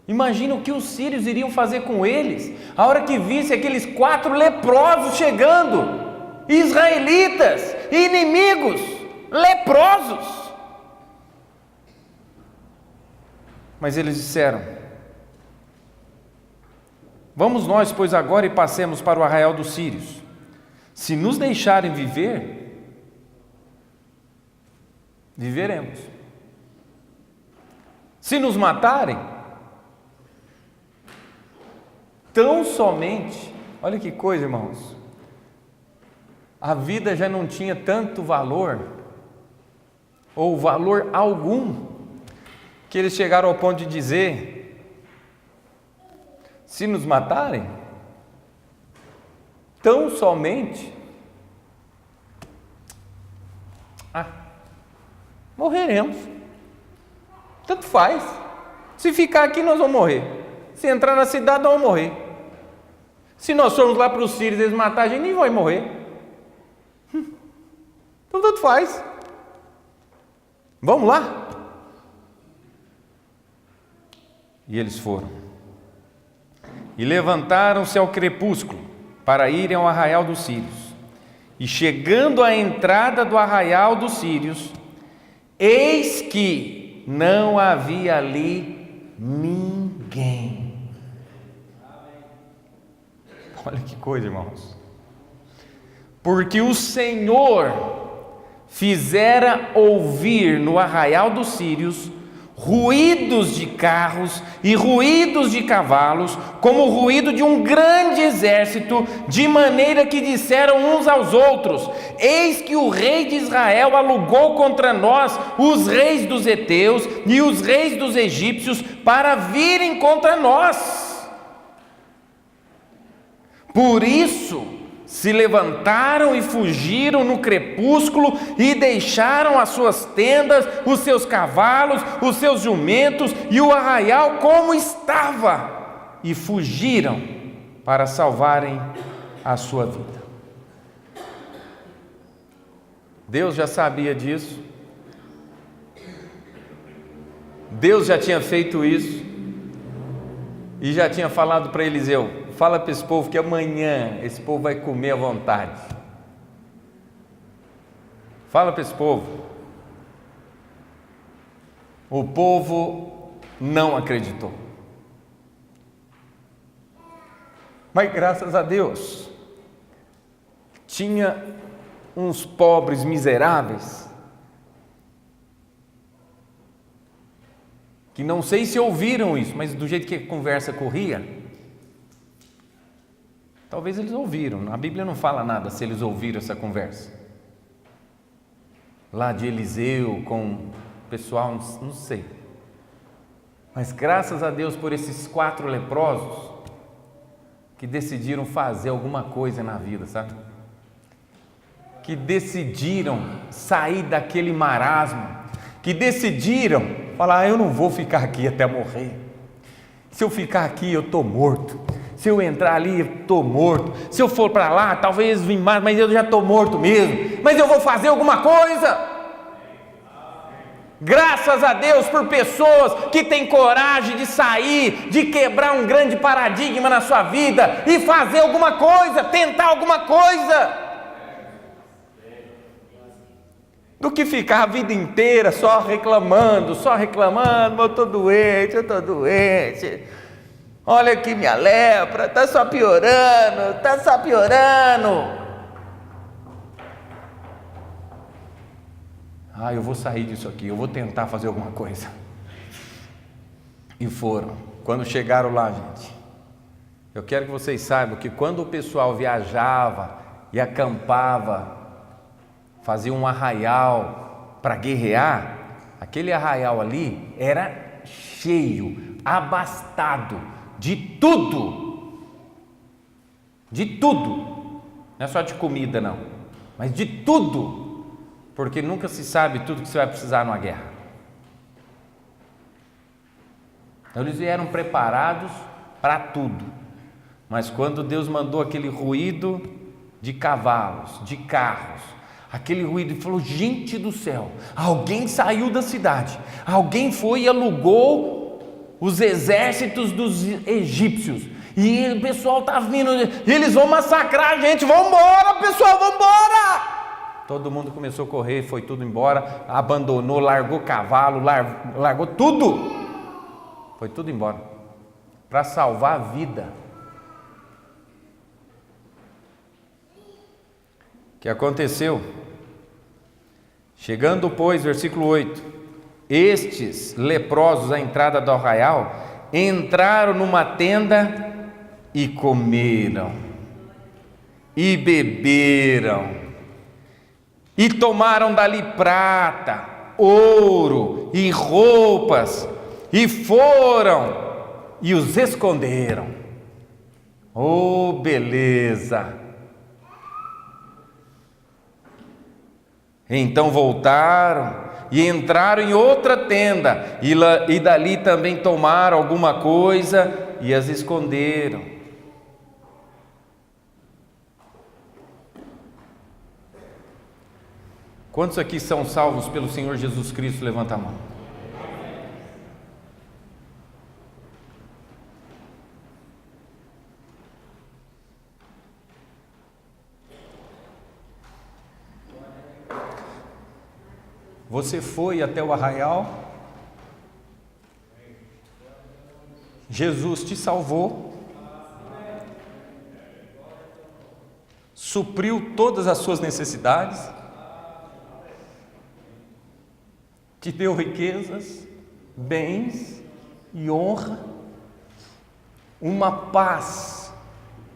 Imagina o que os sírios iriam fazer com eles, a hora que visse aqueles 4 leprosos chegando, israelitas, inimigos, leprosos. Mas eles disseram: vamos nós, pois, agora e passemos para o arraial dos sírios. Se nos deixarem viver, viveremos. Se nos matarem, tão somente, olha que coisa, irmãos, a vida já não tinha tanto valor, ou valor algum, que eles chegaram ao ponto de dizer: se nos matarem, tão somente, morreremos, tanto faz. Se ficar aqui nós vamos morrer, se entrar na cidade nós vamos morrer, se nós formos lá para os sírios eles matar a gente, nem vai morrer, então tanto faz, vamos lá. E eles foram, e levantaram-se ao crepúsculo, para irem ao arraial dos sírios. E chegando à entrada do arraial dos sírios, eis que não havia ali ninguém. Olha que coisa, irmãos. Porque o Senhor fizera ouvir no arraial dos sírios ruídos de carros e ruídos de cavalos, como o ruído de um grande exército, de maneira que disseram uns aos outros: eis que o rei de Israel alugou contra nós os reis dos heteus e os reis dos egípcios para virem contra nós. Por isso se levantaram e fugiram no crepúsculo e deixaram as suas tendas, os seus cavalos, os seus jumentos e o arraial como estava, e fugiram para salvarem a sua vida. Deus já sabia disso. Deus já tinha feito isso e já tinha falado para Eliseu: fala para esse povo que amanhã esse povo vai comer à vontade. Fala para esse povo. O povo não acreditou. Mas graças a Deus, tinha uns pobres miseráveis que não sei se ouviram isso, mas do jeito que a conversa corria, talvez eles ouviram. A Bíblia não fala nada se eles ouviram essa conversa lá de Eliseu com o pessoal, não sei. Mas graças a Deus por esses 4 leprosos que decidiram fazer alguma coisa na vida, sabe? Que decidiram sair daquele marasmo, que decidiram falar: eu não vou ficar aqui até morrer. Se eu ficar aqui eu estou morto. Se eu entrar ali, eu estou morto. Se eu for para lá, talvez vim mais, mas eu já estou morto mesmo. Mas eu vou fazer alguma coisa. Graças a Deus por pessoas que têm coragem de sair, de quebrar um grande paradigma na sua vida e fazer alguma coisa, tentar alguma coisa. Do que ficar a vida inteira só reclamando, eu estou doente. Olha aqui minha lepra, está só piorando. Eu vou sair disso aqui, eu vou tentar fazer alguma coisa. E foram. Quando chegaram lá, gente, eu quero que vocês saibam que quando o pessoal viajava e acampava, fazia um arraial para guerrear, aquele arraial ali era cheio, abastado de tudo, não é só de comida não, mas de tudo, porque nunca se sabe tudo que você vai precisar numa guerra. Então eles vieram preparados para tudo, mas quando Deus mandou aquele ruído de cavalos, de carros, aquele ruído, e falou: gente do céu, alguém saiu da cidade, alguém foi e alugou os exércitos dos egípcios, e o pessoal está vindo, eles vão massacrar a gente, vamos embora pessoal, vamos embora. Todo mundo começou a correr, foi tudo embora, abandonou, largou cavalo, largou tudo, foi tudo embora, para salvar a vida. O que aconteceu? Chegando, pois, versículo 8, estes leprosos à entrada do arraial entraram numa tenda e comeram, e beberam, e tomaram dali prata, ouro e roupas, e foram e os esconderam. Oh, beleza! Então voltaram e entraram em outra tenda, e dali também tomaram alguma coisa e as esconderam. Quantos aqui são salvos pelo Senhor Jesus Cristo? Levanta a mão. Você foi até o arraial, Jesus te salvou, supriu todas as suas necessidades, te deu riquezas, bens e honra, uma paz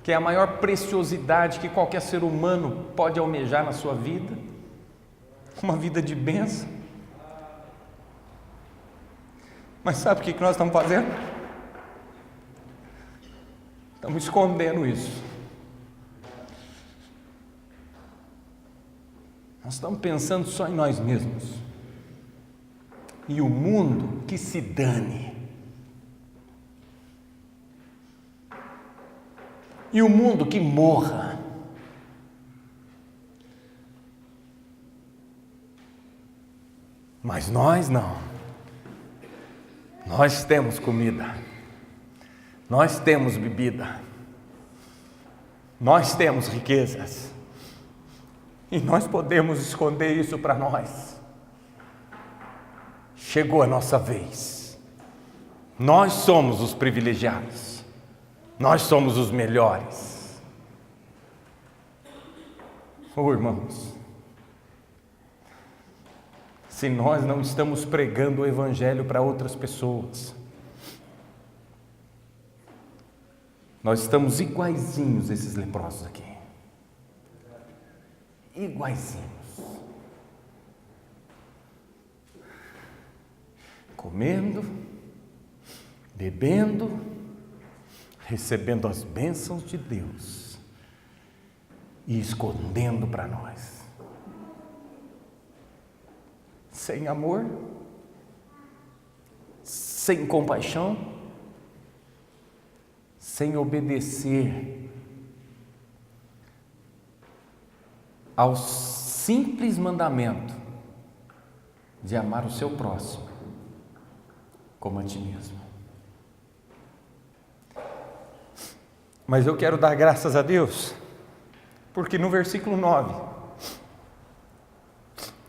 que é a maior preciosidade que qualquer ser humano pode almejar na sua vida, uma vida de bênção. Mas sabe o que nós estamos fazendo? Estamos escondendo isso. Nós estamos pensando só em nós mesmos. E o mundo que se dane. E o mundo que morra. Mas nós não. Nós temos comida. Nós temos bebida. Nós temos riquezas. E nós podemos esconder isso para nós. Chegou a nossa vez. Nós somos os privilegiados. Nós somos os melhores. Oh, irmãos, se nós não estamos pregando o Evangelho para outras pessoas, nós estamos iguaizinhos esses leprosos aqui. Iguaizinhos. Comendo, bebendo, recebendo as bênçãos de Deus e escondendo para nós. Sem amor, sem compaixão, sem obedecer ao simples mandamento de amar o seu próximo como a ti mesmo. Mas eu quero dar graças a Deus, porque no versículo 9,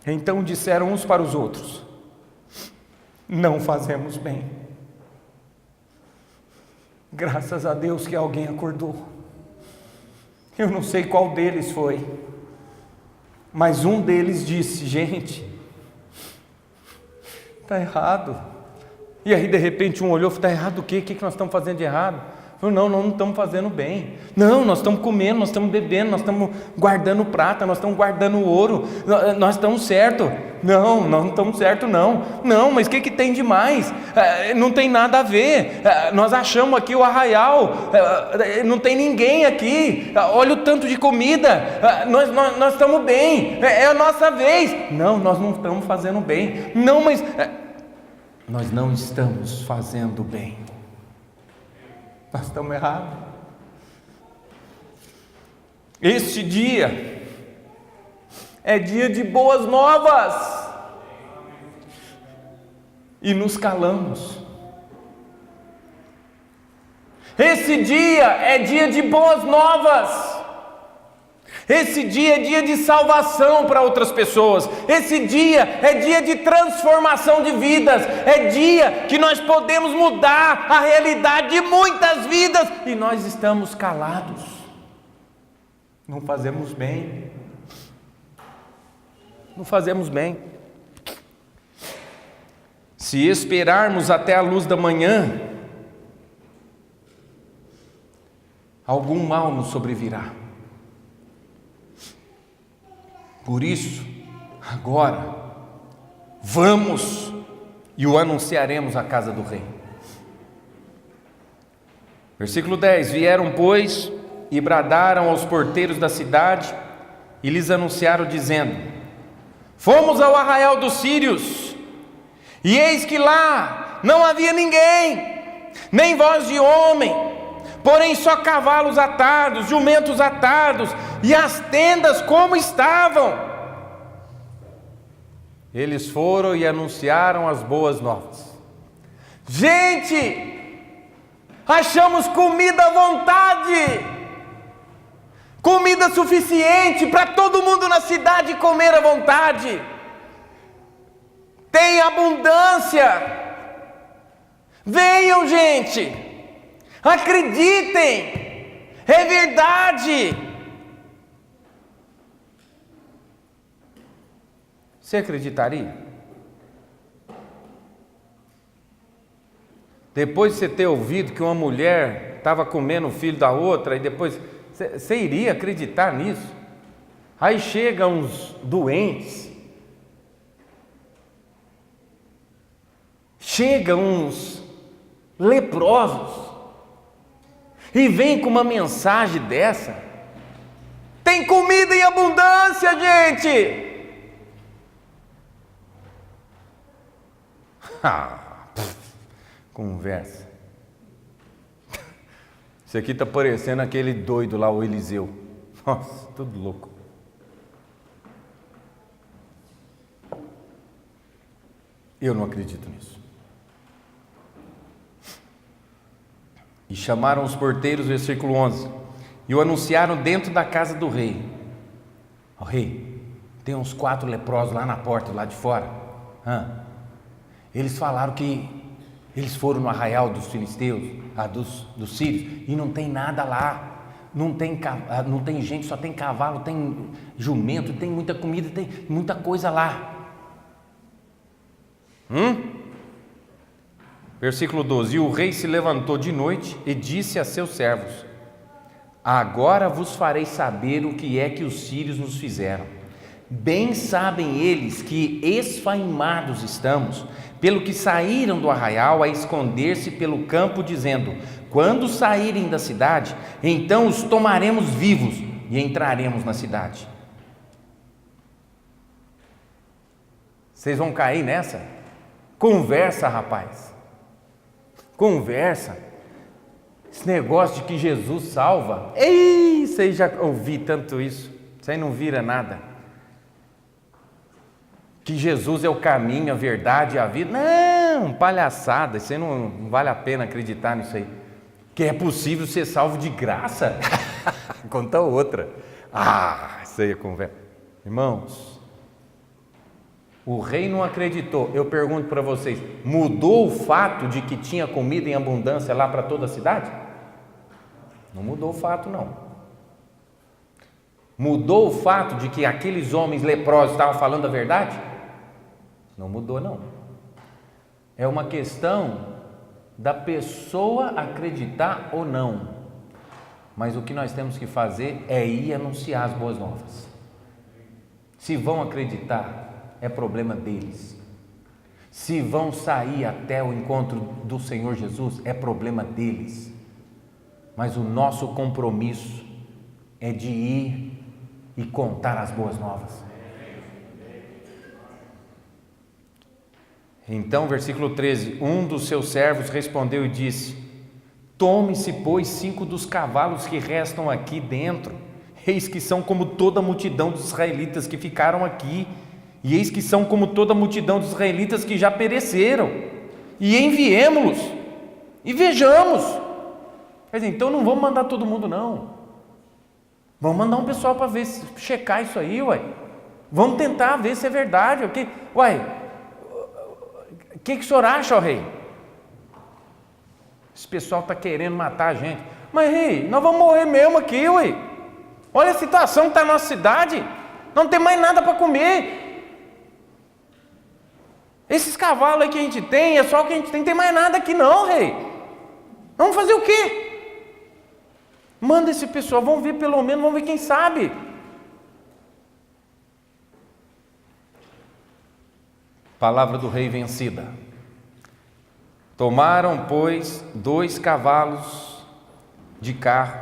então disseram uns para os outros: não fazemos bem. Graças a Deus que alguém acordou. Eu não sei qual deles foi, mas um deles disse: gente, está errado. E aí de repente um olhou e falou: está errado o quê? O que nós estamos fazendo de errado? Falou: não, nós não estamos fazendo bem. Não, nós estamos comendo, nós estamos bebendo, nós estamos guardando prata, nós estamos guardando ouro, nós estamos certos. Não, nós não estamos certos não. Não, mas o que tem de mais? Não tem nada a ver. Nós achamos aqui o arraial, não tem ninguém aqui. Olha o tanto de comida, nós estamos bem, é a nossa vez. Não, nós não estamos fazendo bem. Não, mas nós não estamos fazendo bem. Nós estamos errados. Este dia é dia de boas novas. E nos calamos. Esse dia é dia de boas novas. Esse dia é dia de salvação para outras pessoas. Esse dia é dia de transformação de vidas. É dia que nós podemos mudar a realidade de muitas vidas. E nós estamos calados. Não fazemos bem. Não fazemos bem. Se esperarmos até a luz da manhã, algum mal nos sobrevirá. Por isso, agora, vamos e o anunciaremos à casa do rei. Versículo 10: vieram, pois, e bradaram aos porteiros da cidade, e lhes anunciaram, dizendo: fomos ao arraial dos sírios, e eis que lá não havia ninguém, nem voz de homem, porém só cavalos atados, jumentos atados, e as tendas como estavam. Eles foram e anunciaram as boas novas. Gente, achamos comida à vontade, comida suficiente para todo mundo na cidade comer à vontade. tem abundância. Venham, gente, acreditem, é verdade. Você acreditaria? Depois de você ter ouvido que uma mulher estava comendo o filho da outra, e depois, você iria acreditar nisso? Aí chegam uns doentes, chegam uns leprosos, e vem com uma mensagem dessa: tem comida em abundância, gente! Conversa. Isso aqui está parecendo aquele doido lá, o Eliseu. Nossa, tudo louco. Eu não acredito nisso. E chamaram os porteiros, versículo 11, e o anunciaram dentro da casa do rei. Ó rei, tem uns 4 leprosos lá na porta, lá de fora. Eles falaram que eles foram no arraial dos filisteus, dos sírios, e não tem nada lá. Não tem gente, só tem cavalo, tem jumento, tem muita comida, tem muita coisa lá. Versículo 12: e o rei se levantou de noite e disse a seus servos: agora vos farei saber o que é que os sírios nos fizeram. Bem sabem eles que esfaimados estamos, pelo que saíram do arraial a esconder-se pelo campo, dizendo: quando saírem da cidade, então os tomaremos vivos e entraremos na cidade. Vocês vão cair nessa? Conversa, rapaz. Conversa. Esse negócio de que Jesus salva, vocês já ouvi tanto isso. Isso aí não vira nada. Que Jesus é o caminho, a verdade e a vida. Não, palhaçada. Isso aí não vale a pena acreditar nisso aí. Que é possível ser salvo de graça. Conta outra. Isso aí é conversa. Irmãos, o rei não acreditou. Eu pergunto para vocês, mudou o fato de que tinha comida em abundância lá para toda a cidade? Não mudou o fato, não. Mudou o fato de que aqueles homens leprosos estavam falando a verdade? Não mudou, não. É uma questão da pessoa acreditar ou não. Mas o que nós temos que fazer é ir anunciar as boas novas. Se vão acreditar, é problema deles. Se vão sair até o encontro do Senhor Jesus, é problema deles. Mas o nosso compromisso é de ir e contar as boas novas. Então, versículo 13, um dos seus servos respondeu e disse: tome-se, pois, 5 dos cavalos que restam aqui dentro, eis que são como toda a multidão dos israelitas que ficaram aqui, e eis que são como toda a multidão dos israelitas que já pereceram, e enviemo-los, e vejamos. Quer dizer, então não vamos mandar todo mundo, não. Vamos mandar um pessoal para ver, checar isso aí, Vamos tentar ver se é verdade. O que o senhor acha, ó rei? Esse pessoal está querendo matar a gente. Mas rei, nós vamos morrer mesmo aqui, Olha a situação que está na nossa cidade. Não tem mais nada para comer. Esses cavalos aí que a gente tem, é só o que a gente tem, não tem mais nada aqui não, rei. Vamos fazer o quê? Manda esse pessoal, vamos ver pelo menos, vamos ver quem sabe. Palavra do rei vencida. Tomaram, pois, 2 cavalos de carro,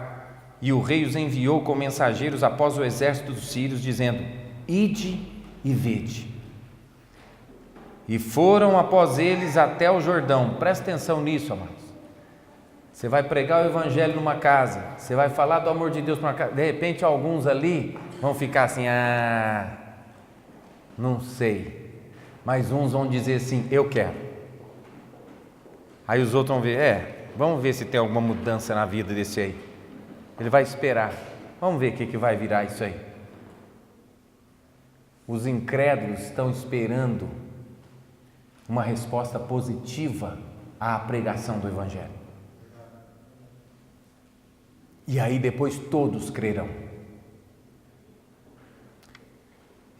e o rei os enviou com mensageiros após o exército dos sírios, dizendo: ide e vede. E foram após eles até o Jordão. Presta atenção nisso, amados. Você vai pregar o evangelho numa casa, você vai falar do amor de Deus para uma casa, de repente alguns ali vão ficar assim: não sei. Mas uns vão dizer assim: eu quero. Aí os outros vão ver: vamos ver se tem alguma mudança na vida desse aí. Ele vai esperar, vamos ver o que vai virar isso aí. Os incrédulos estão esperando uma resposta positiva à pregação do Evangelho. E aí depois todos crerão.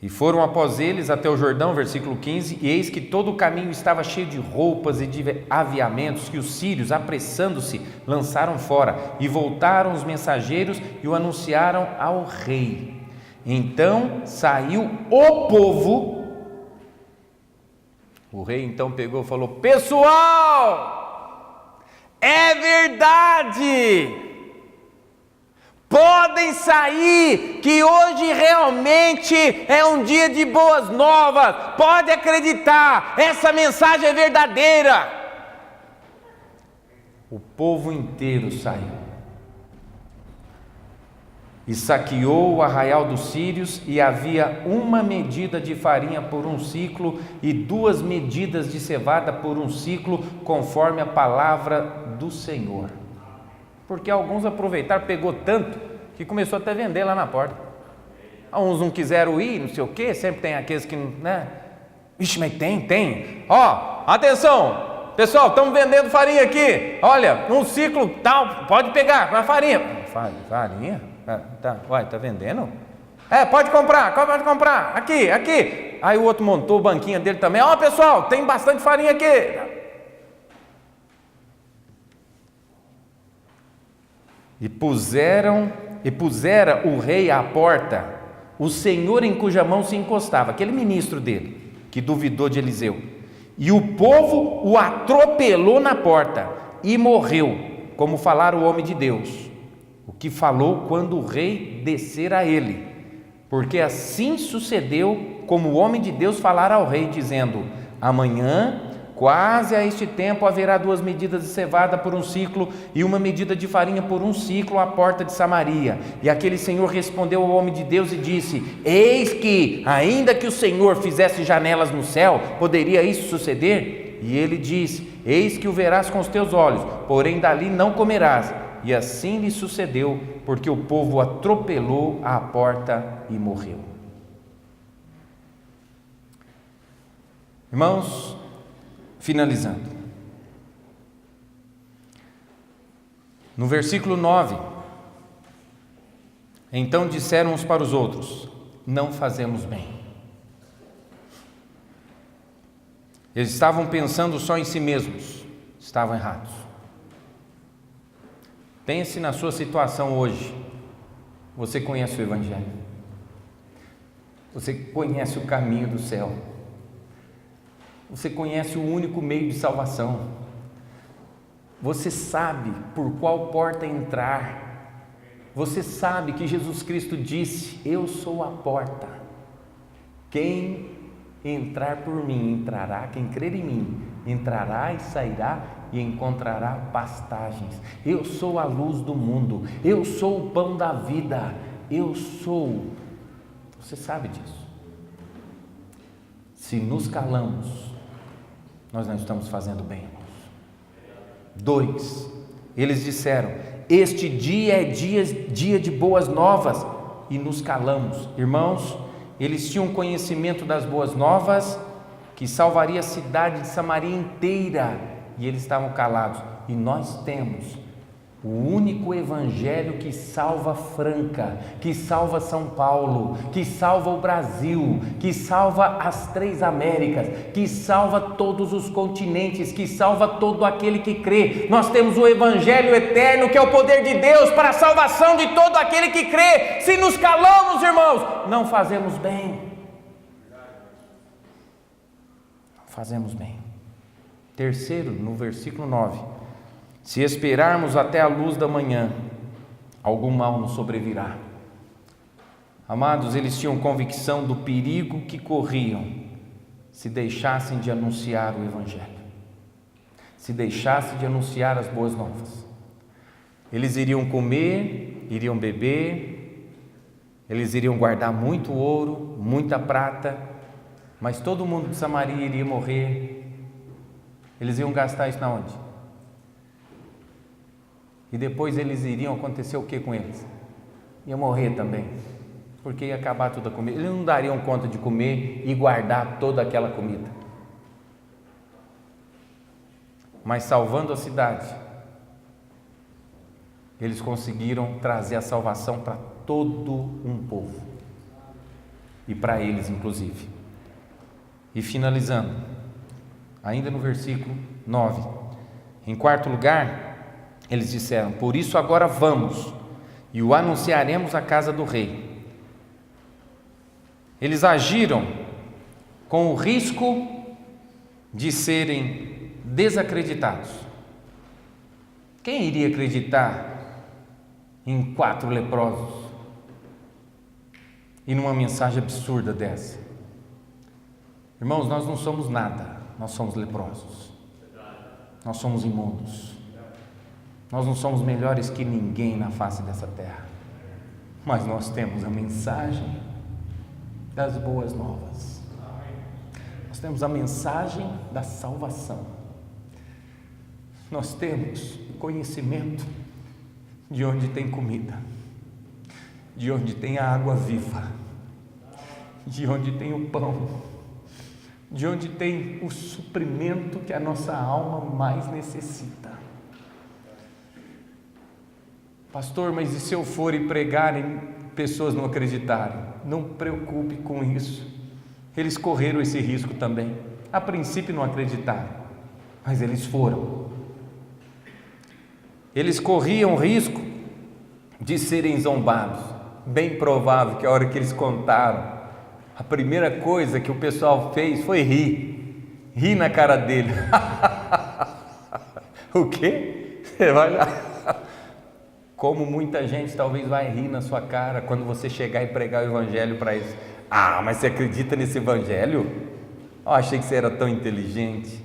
E foram após eles até o Jordão, versículo 15, e eis que todo o caminho estava cheio de roupas e de aviamentos, que os sírios, apressando-se, lançaram fora, e voltaram os mensageiros e o anunciaram ao rei. Então saiu o povo. O rei então pegou e falou: pessoal, é verdade, podem sair, que hoje realmente é um dia de boas novas, pode acreditar, essa mensagem é verdadeira. O povo inteiro saiu e saqueou o arraial dos sírios, e havia 1 medida de farinha por 1 siclo e 2 medidas de cevada por 1 siclo, conforme a palavra do Senhor. Porque alguns aproveitaram, pegou tanto, que começou até a vender lá na porta. Uns não quiseram ir, não sei o quê, sempre tem aqueles que, né? Ixi, mas tem. Ó, atenção, pessoal, estamos vendendo farinha aqui. Olha, 1 ciclo tal, pode pegar, com a farinha. Farinha? Tá vendendo? Pode comprar, aqui. Aí o outro montou o banquinho dele também. Ó, pessoal, tem bastante farinha aqui. E pusera o rei à porta o senhor em cuja mão se encostava, aquele ministro dele, que duvidou de Eliseu. E o povo o atropelou na porta e morreu, como falara o homem de Deus, o que falou quando o rei descer a ele. Porque assim sucedeu, como o homem de Deus falara ao rei, dizendo: amanhã, quase a este tempo, haverá 2 medidas de cevada por 1 siclo e 1 medida de farinha por 1 siclo à porta de Samaria. E aquele senhor respondeu ao homem de Deus e disse: eis que, ainda que o Senhor fizesse janelas no céu, poderia isso suceder? E ele disse: eis que o verás com os teus olhos, porém dali não comerás. E assim lhe sucedeu, porque o povo atropelou à porta e morreu. Irmãos, finalizando, no versículo 9, então disseram uns para os outros: não fazemos bem. Eles estavam pensando só em si mesmos, estavam errados. Pense na sua situação hoje. Você conhece o Evangelho, você conhece o caminho do céu, você conhece o único meio de salvação, você sabe por qual porta entrar, você sabe que Jesus Cristo disse: eu sou a porta, quem entrar por mim entrará, quem crer em mim entrará e sairá e encontrará pastagens. Eu sou a luz do mundo, eu sou o pão da vida, eu sou. Você sabe disso. Se nos calamos, nós não estamos fazendo bem, irmãos. 2, eles disseram: este dia é dia de boas novas, e nos calamos. Irmãos, eles tinham conhecimento das boas novas, que salvaria a cidade de Samaria inteira, e eles estavam calados. E nós temos o único evangelho que salva Franca, que salva São Paulo, que salva o Brasil, que salva as 3 Américas, que salva todos os continentes, que salva todo aquele que crê. Nós temos o evangelho eterno, que é o poder de Deus para a salvação de todo aquele que crê. Se nos calamos, irmãos, não fazemos bem. Não fazemos bem. 3, no versículo 9: se esperarmos até a luz da manhã, algum mal nos sobrevirá. Amados, eles tinham convicção do perigo que corriam se deixassem de anunciar o Evangelho, se deixassem de anunciar as boas novas. Eles iriam comer, iriam beber, eles iriam guardar muito ouro, muita prata, mas todo mundo de Samaria iria morrer. Eles iam gastar isso na onde? E depois eles iriam acontecer o que com eles? Iam morrer também, porque ia acabar toda a comida. Eles não dariam conta de comer e guardar toda aquela comida. mas salvando a cidade, eles conseguiram trazer a salvação para todo um povo, e para eles inclusive. E finalizando, ainda no versículo 9, em quarto lugar, eles disseram: por isso agora vamos e o anunciaremos à casa do rei. Eles agiram com o risco de serem desacreditados. Quem iria acreditar em 4 leprosos e numa mensagem absurda dessa? Irmãos, nós não somos nada, nós somos leprosos, nós somos imundos, nós não somos melhores que ninguém na face dessa terra, mas nós temos a mensagem das boas novas, nós temos a mensagem da salvação, nós temos conhecimento de onde tem comida, de onde tem a água viva, de onde tem o pão, de onde tem o suprimento que a nossa alma mais necessita. Pastor, mas e se eu for e pregar e pessoas não acreditarem? Não preocupe com isso, eles correram esse risco também. A princípio não acreditaram, mas eles foram. Eles corriam o risco de serem zombados. Bem provável que a hora que eles contaram, a primeira coisa que o pessoal fez foi rir na cara dele. O quê? Você vai lá. Como muita gente talvez vai rir na sua cara quando você chegar e pregar o evangelho para eles. Ah, mas você acredita nesse evangelho? Eu achei que você era tão inteligente.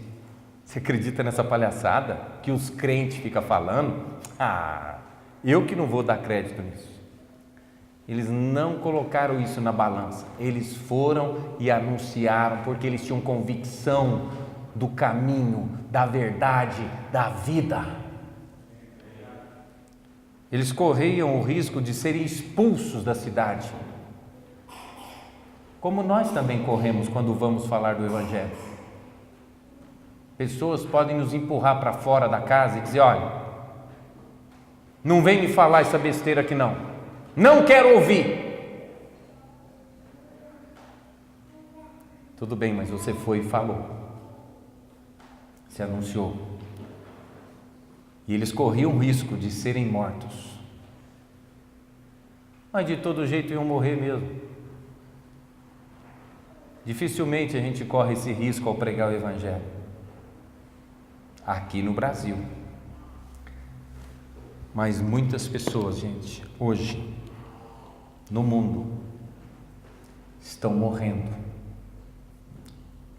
Você acredita nessa palhaçada que os crentes ficam falando? Ah, eu que não vou dar crédito nisso. Eles não colocaram isso na balança, eles foram e anunciaram, porque eles tinham convicção do caminho, da verdade, da vida. Eles corriam o risco de serem expulsos da cidade, como nós também corremos quando vamos falar do evangelho. Pessoas podem nos empurrar para fora da casa e dizer: olha, não vem me falar essa besteira aqui não quero ouvir. Tudo bem, mas você foi e falou, se anunciou, e eles corriam o risco de serem mortos, mas de todo jeito iam morrer mesmo. Dificilmente a gente corre esse risco ao pregar o evangelho aqui no Brasil, mas muitas pessoas, gente, hoje no mundo estão morrendo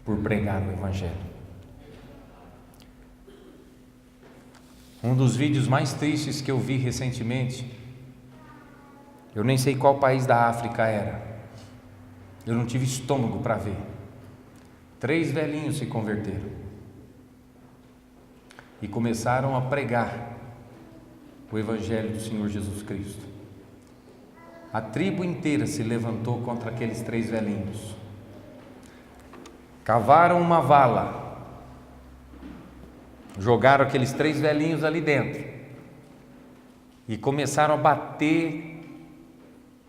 por pregar o evangelho. Um dos vídeos mais tristes que eu vi recentemente, eu nem sei qual país da África era, eu não tive estômago para ver. 3 velhinhos se converteram e começaram a pregar o evangelho do Senhor Jesus Cristo. A tribo inteira se levantou contra aqueles 3 velhinhos, cavaram uma vala, jogaram aqueles 3 velhinhos ali dentro e começaram a bater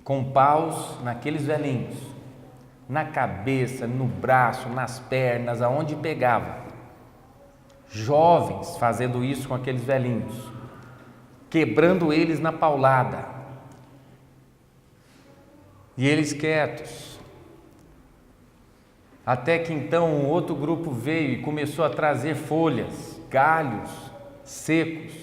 com paus naqueles velhinhos, na cabeça, no braço, nas pernas, aonde pegava. Jovens fazendo isso com aqueles velhinhos, quebrando eles na paulada, e eles quietos, até que então um outro grupo veio e começou a trazer folhas, galhos secos,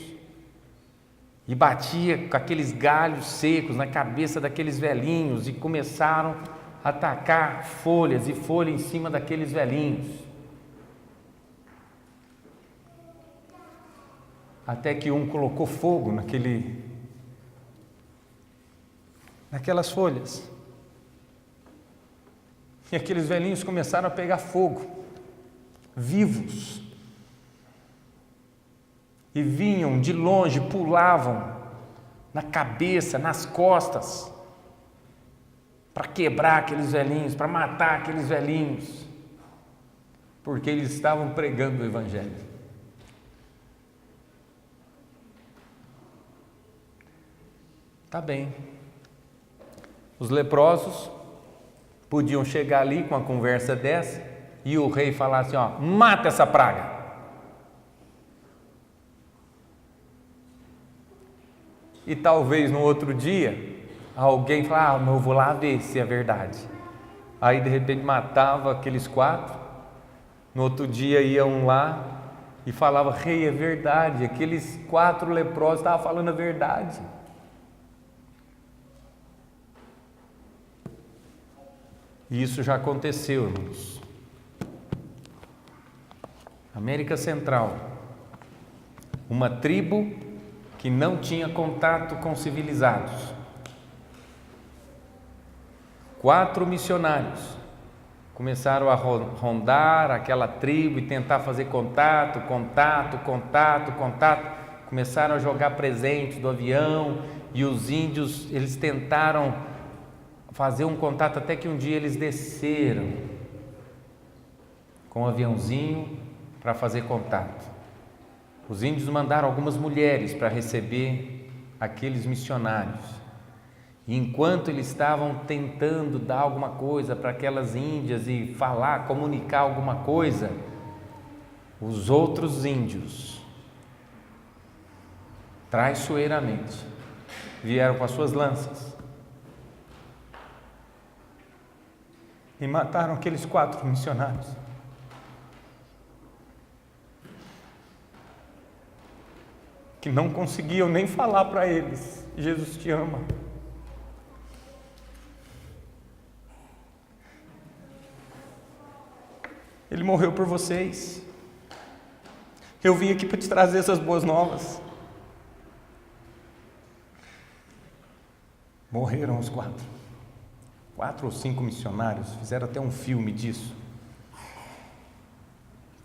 e batia com aqueles galhos secos na cabeça daqueles velhinhos, e começaram a atacar folhas e folha em cima daqueles velhinhos, até que um colocou fogo naquelas folhas, e aqueles velhinhos começaram a pegar fogo, vivos, e vinham de longe, pulavam na cabeça, nas costas, para quebrar aqueles velhinhos, para matar aqueles velhinhos, porque eles estavam pregando o evangelho. Tá bem. Os leprosos podiam chegar ali com uma conversa dessa e o rei falar assim, ó, mata essa praga. E talvez no outro dia alguém falar, mas eu vou lá ver se é verdade. Aí de repente matava aqueles 4, no outro dia iam lá e falava, rei, é verdade, aqueles 4 leprosos estavam falando a verdade. E isso já aconteceu, irmãos. América Central, uma tribo que não tinha contato com civilizados. 4 missionários começaram a rondar aquela tribo e tentar fazer contato. Começaram a jogar presentes do avião e os índios, eles tentaram fazer um contato até que um dia eles desceram com um aviãozinho para fazer contato. Os índios mandaram algumas mulheres para receber aqueles missionários. E enquanto eles estavam tentando dar alguma coisa para aquelas índias e falar, comunicar alguma coisa, os outros índios, traiçoeiramente, vieram com as suas lanças e mataram aqueles 4 missionários. Que não conseguiam nem falar para eles, Jesus te ama. Ele morreu por vocês. Eu vim aqui para te trazer essas boas novas. Morreram os 4 ou 5 missionários, fizeram até um filme disso.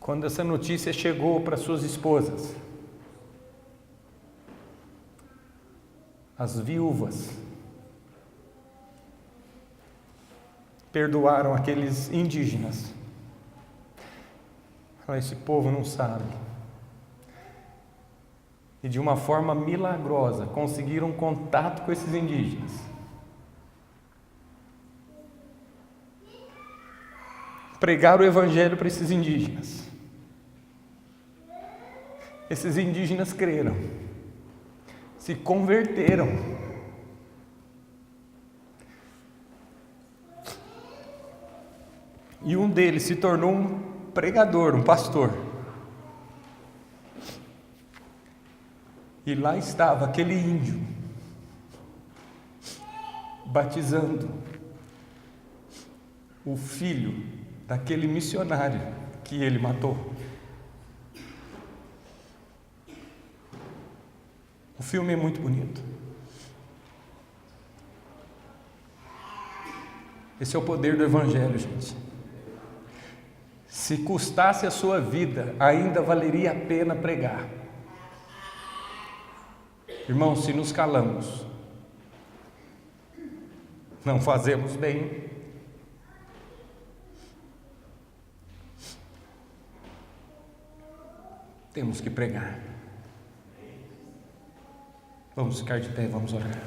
Quando essa notícia chegou para suas esposas, as viúvas perdoaram aqueles indígenas. Esse povo não sabe. E de uma forma milagrosa conseguiram contato com esses indígenas. Pregaram o evangelho para esses indígenas. Esses indígenas creram, se converteram. E um deles se tornou um pregador, um pastor. E lá estava aquele índio batizando o filho daquele missionário que ele matou. O filme é muito bonito. Esse é o poder do evangelho, gente. Se custasse a sua vida, ainda valeria a pena pregar. Irmãos, se nos calamos, não fazemos bem. Temos que pregar. Vamos ficar de pé, vamos orar.